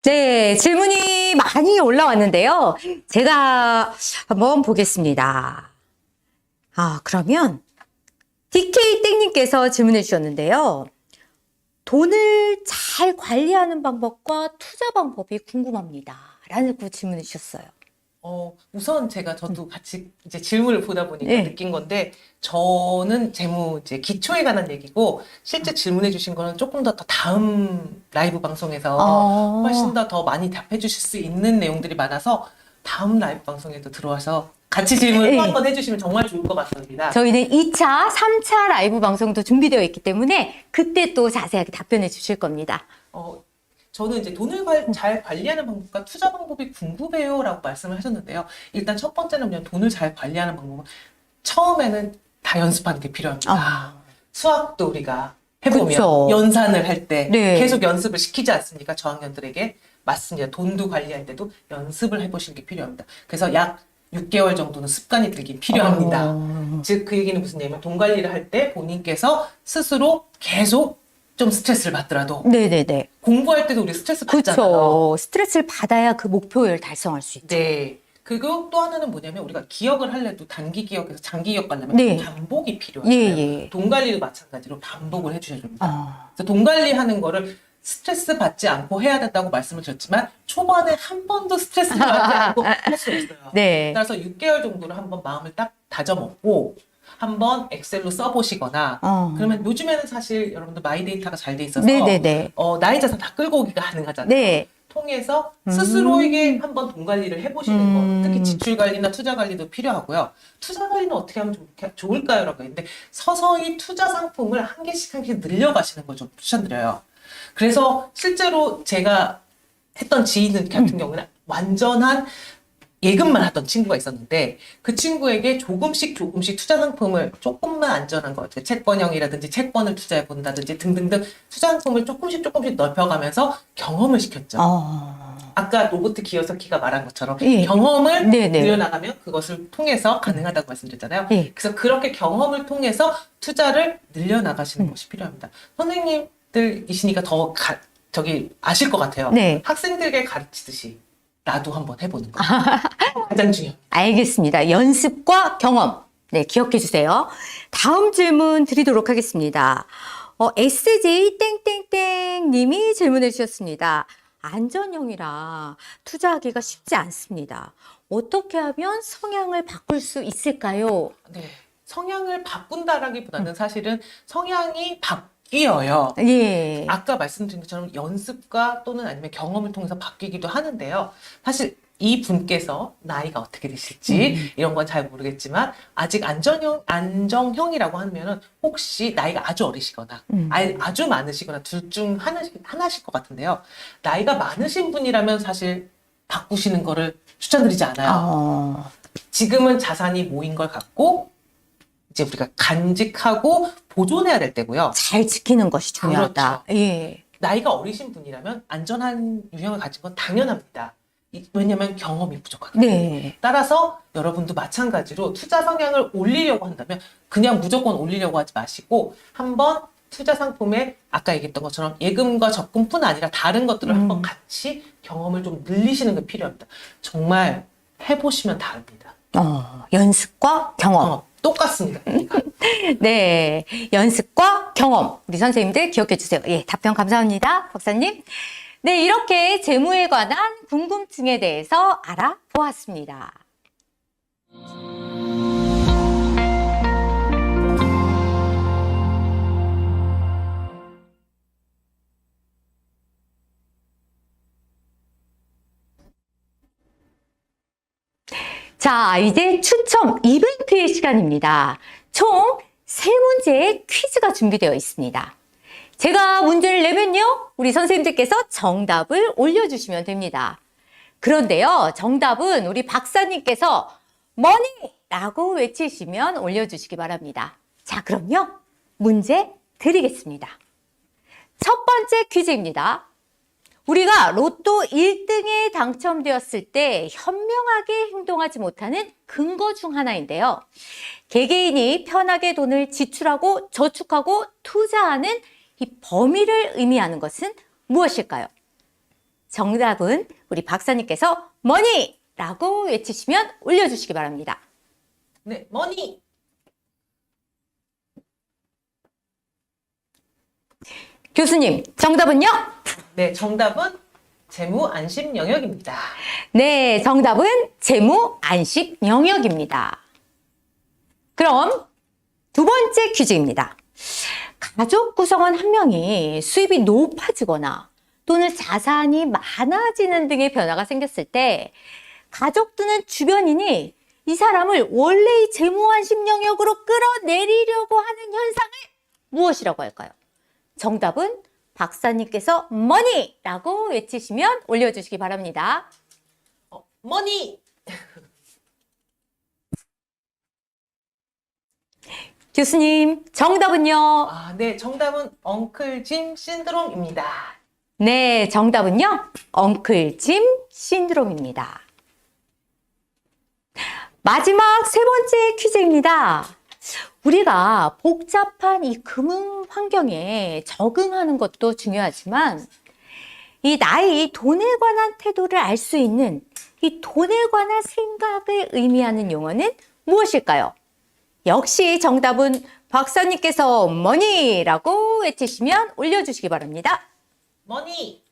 네, 질문이 많이 올라왔는데요. 제가 한번 보겠습니다. 그러면 DK 땡님께서 질문해 주셨는데요. 돈을 잘 관리하는 방법과 투자 방법이 궁금합니다. 라는 그 질문을 주셨어요. 우선 저도 같이 이제 질문을 보다 보니까 네. 느낀 건데, 저는 재무 이제 기초에 관한 얘기고, 실제 질문해 주신 거는 조금 더 다음 라이브 방송에서 훨씬 더 많이 답해 주실 수 있는 내용들이 많아서 다음 라이브 방송에도 들어와서 같이 질문을 네. 또 한 번 해주시면 정말 좋을 것 같습니다. 저희는 2차, 3차 라이브 방송도 준비되어 있기 때문에 그때 또 자세하게 답변해 주실 겁니다. 저는 이제 돈을 잘 관리하는 방법과 투자 방법이 궁금해요라고 말씀을 하셨는데요. 일단 첫 번째는 그냥 돈을 잘 관리하는 방법은 처음에는 다 연습하는 게 필요합니다. 수학도 우리가 해보면 그쵸. 연산을 할 때 네. 계속 연습을 시키지 않습니까? 저학년들에게. 맞습니다. 돈도 관리할 때도 연습을 해보시는 게 필요합니다. 그래서 약 6개월 정도는 습관이 들긴 필요합니다. 즉 그 얘기는 무슨 얘기냐면 돈 관리를 할 때 본인께서 스스로 계속 좀 스트레스를 받더라도 네네네. 공부할 때도 우리 스트레스 받잖아요. 그렇죠. 스트레스를 받아야 그 목표를 달성할 수 있죠. 네. 그리고 또 하나는 뭐냐면 우리가 기억을 하려도 단기 기억에서 장기 기억 가려면 네. 반복이 필요하잖아요. 예. 돈 관리도 마찬가지로 반복을 해주셔야 됩니다. 아, 그래서 돈 관리하는 거를 스트레스 받지 않고 해야 된다고 말씀을 드렸지만 초반에 한 번도 스트레스를 받지 않고 할 수 없어요. 네. 따라서 6개월 정도를 한번 마음을 딱 다져먹고 한번 엑셀로 써보시거나 그러면 요즘에는 사실 여러분들 마이데이터가 잘 돼 있어서 네네네. 나의 자산 다 끌고 오기가 가능하잖아요. 네. 통해서 스스로에게 한번 돈 관리를 해보시는 거, 특히 지출 관리나 투자 관리도 필요하고요. 투자 관리는 어떻게 하면 좋을까요? 라고 했는데 서서히 투자 상품을 한 개씩 늘려가시는 걸 좀 추천드려요. 그래서 실제로 제가 했던 지인 같은 경우는 완전한 예금만 하던 친구가 있었는데 그 친구에게 조금씩 투자 상품을 조금만 안전한 것, 채권형이라든지 채권을 투자해 본다든지 등등등 투자 상품을 조금씩 넓혀가면서 경험을 시켰죠. 아까 로버트 키요사키가 말한 것처럼 예. 경험을 네네. 늘려나가면 그것을 통해서 가능하다고 말씀드렸잖아요. 예. 그래서 그렇게 경험을 통해서 투자를 늘려나가시는 것이 필요합니다. 선생님들이시니까 더 아실 것 같아요. 네. 학생들에게 가르치듯이 나도 한번 해보는 거. 가장 중요해요. 알겠습니다. 연습과 경험. 네, 기억해 주세요. 다음 질문 드리도록 하겠습니다. SJ 땡땡땡 님이 질문해 주셨습니다. 안전형이라 투자하기가 쉽지 않습니다. 어떻게 하면 성향을 바꿀 수 있을까요? 네. 성향을 바꾼다라기보다는 사실은 성향이 바뀌어요. 예. 아까 말씀드린 것처럼 연습과 또는 아니면 경험을 통해서 바뀌기도 하는데요. 사실 이 분께서 나이가 어떻게 되실지 이런 건 잘 모르겠지만 아직 안정형이라고 하면은 혹시 나이가 아주 어리시거나 아주 많으시거나 둘 중 하나실 것 같은데요. 나이가 많으신 분이라면 사실 바꾸시는 거를 추천드리지 않아요. 지금은 자산이 모인 걸 갖고 이제 우리가 간직하고 보존해야 될 때고요. 잘 지키는 것이 중요하다. 그렇죠. 예. 나이가 어리신 분이라면 안전한 유형을 가진 건 당연합니다. 왜냐하면 경험이 부족하기 때문에. 네. 따라서 여러분도 마찬가지로 투자 성향을 올리려고 한다면 그냥 무조건 올리려고 하지 마시고 한번 투자 상품에 아까 얘기했던 것처럼 예금과 적금뿐 아니라 다른 것들을 한번 같이 경험을 좀 늘리시는 게 필요합니다. 정말 해보시면 다릅니다. 연습과 경험. 똑같습니다. 그러니까. 네. 연습과 경험. 우리 선생님들 기억해 주세요. 예, 답변 감사합니다. 박사님. 네, 이렇게 재무에 관한 궁금증에 대해서 알아보았습니다. 자, 이제 추첨 이벤트의 시간입니다. 총 3문제의 퀴즈가 준비되어 있습니다. 제가 문제를 내면요, 우리 선생님들께서 정답을 올려주시면 됩니다. 그런데요, 정답은 우리 박사님께서 머니라고 외치시면 올려주시기 바랍니다. 자, 그럼요, 문제 드리겠습니다. 첫 번째 퀴즈입니다. 우리가 로또 1등에 당첨되었을 때 현명하게 행동하지 못하는 근거 중 하나인데요. 개개인이 편하게 돈을 지출하고 저축하고 투자하는 이 범위를 의미하는 것은 무엇일까요? 정답은 우리 박사님께서 머니라고 외치시면 올려주시기 바랍니다. 네, 머니. 교수님, 정답은요? 네, 정답은 재무 안심 영역입니다. 네, 정답은 재무 안식 영역입니다. 그럼 두 번째 퀴즈입니다. 가족 구성원 한 명이 수입이 높아지거나 또는 자산이 많아지는 등의 변화가 생겼을 때 가족 또는 주변인이 이 사람을 원래의 재무한심 영역으로 끌어내리려고 하는 현상을 무엇이라고 할까요? 정답은 박사님께서 머니라고 외치시면 올려주시기 바랍니다. 머니! 교수님, 정답은요? 아, 네, 정답은 엉클 짐 신드롬입니다. 네, 정답은요? 엉클 짐 신드롬입니다. 마지막 세 번째 퀴즈입니다. 우리가 복잡한 이 금융 환경에 적응하는 것도 중요하지만 이 나의 돈에 관한 태도를 알 수 있는 이 돈에 관한 생각을 의미하는 용어는 무엇일까요? 역시 정답은 박사님께서 머니라고 외치시면 올려주시기 바랍니다. 머니!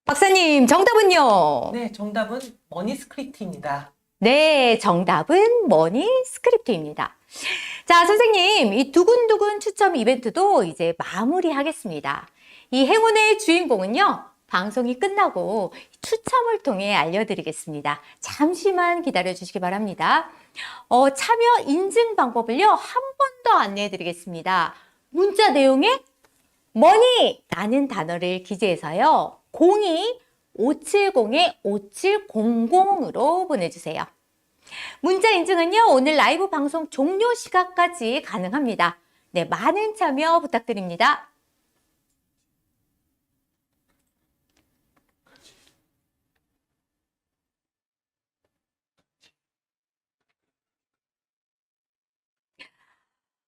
박사님, 정답은요? 네, 정답은 머니 스크립트입니다. 네, 정답은 머니 스크립트입니다. 자, 선생님, 이 두근두근 추첨 이벤트도 이제 마무리하겠습니다. 이 행운의 주인공은요, 방송이 끝나고 추첨을 통해 알려드리겠습니다. 잠시만 기다려주시기 바랍니다. 참여 인증 방법을요, 한 번 더 안내해드리겠습니다. 문자 내용에 머니라는 단어를 기재해서요, 02-570-5700으로 보내주세요. 문자 인증은요, 오늘 라이브 방송 종료 시각까지 가능합니다. 네, 많은 참여 부탁드립니다.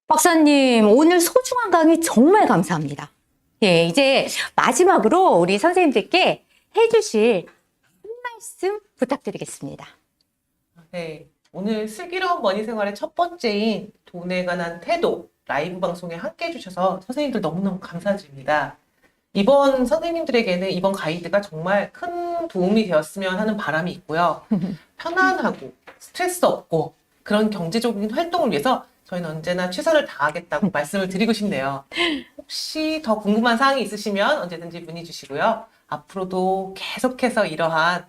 박사님, 오늘 소중한 강의 정말 감사합니다. 예, 이제 마지막으로 우리 선생님들께 해주실 한 말씀 부탁드리겠습니다. 네, 오늘 슬기로운 머니 생활의 첫 번째인 돈에 관한 태도 라이브 방송에 함께 해주셔서 선생님들 너무너무 감사드립니다. 이번 선생님들에게는 이번 가이드가 정말 큰 도움이 되었으면 하는 바람이 있고요. 편안하고 스트레스 없고 그런 경제적인 활동을 위해서 저희는 언제나 최선을 다하겠다고 말씀을 드리고 싶네요. 혹시 더 궁금한 사항이 있으시면 언제든지 문의 주시고요. 앞으로도 계속해서 이러한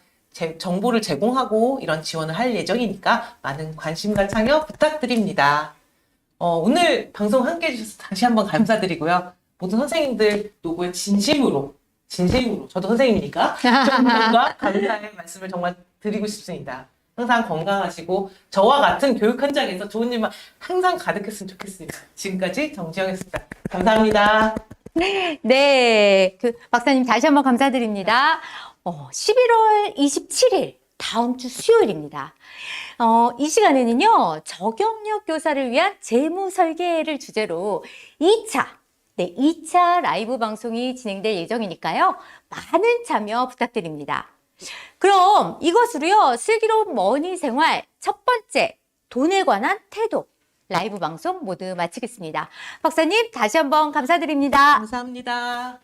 정보를 제공하고 이런 지원을 할 예정이니까 많은 관심과 참여 부탁드립니다. 오늘 방송 함께 해주셔서 다시 한번 감사드리고요. 모든 선생님들 노고에 진심으로 저도 선생님이니까 존경과 감사의 말씀을 정말 드리고 싶습니다. 항상 건강하시고 저와 같은 교육 현장에서 좋은 일만 항상 가득했으면 좋겠습니다. 지금까지 정지영이었습니다. 감사합니다. 네, 박사님 다시 한번 감사드립니다. 11월 27일 다음 주 수요일입니다. 이 시간에는요, 저경력 교사를 위한 재무 설계를 주제로 2차 라이브 방송이 진행될 예정이니까요. 많은 참여 부탁드립니다. 그럼 이것으로요, 슬기로운 머니 생활 첫 번째 돈에 관한 태도 라이브 방송 모두 마치겠습니다. 박사님 다시 한번 감사드립니다. 감사합니다.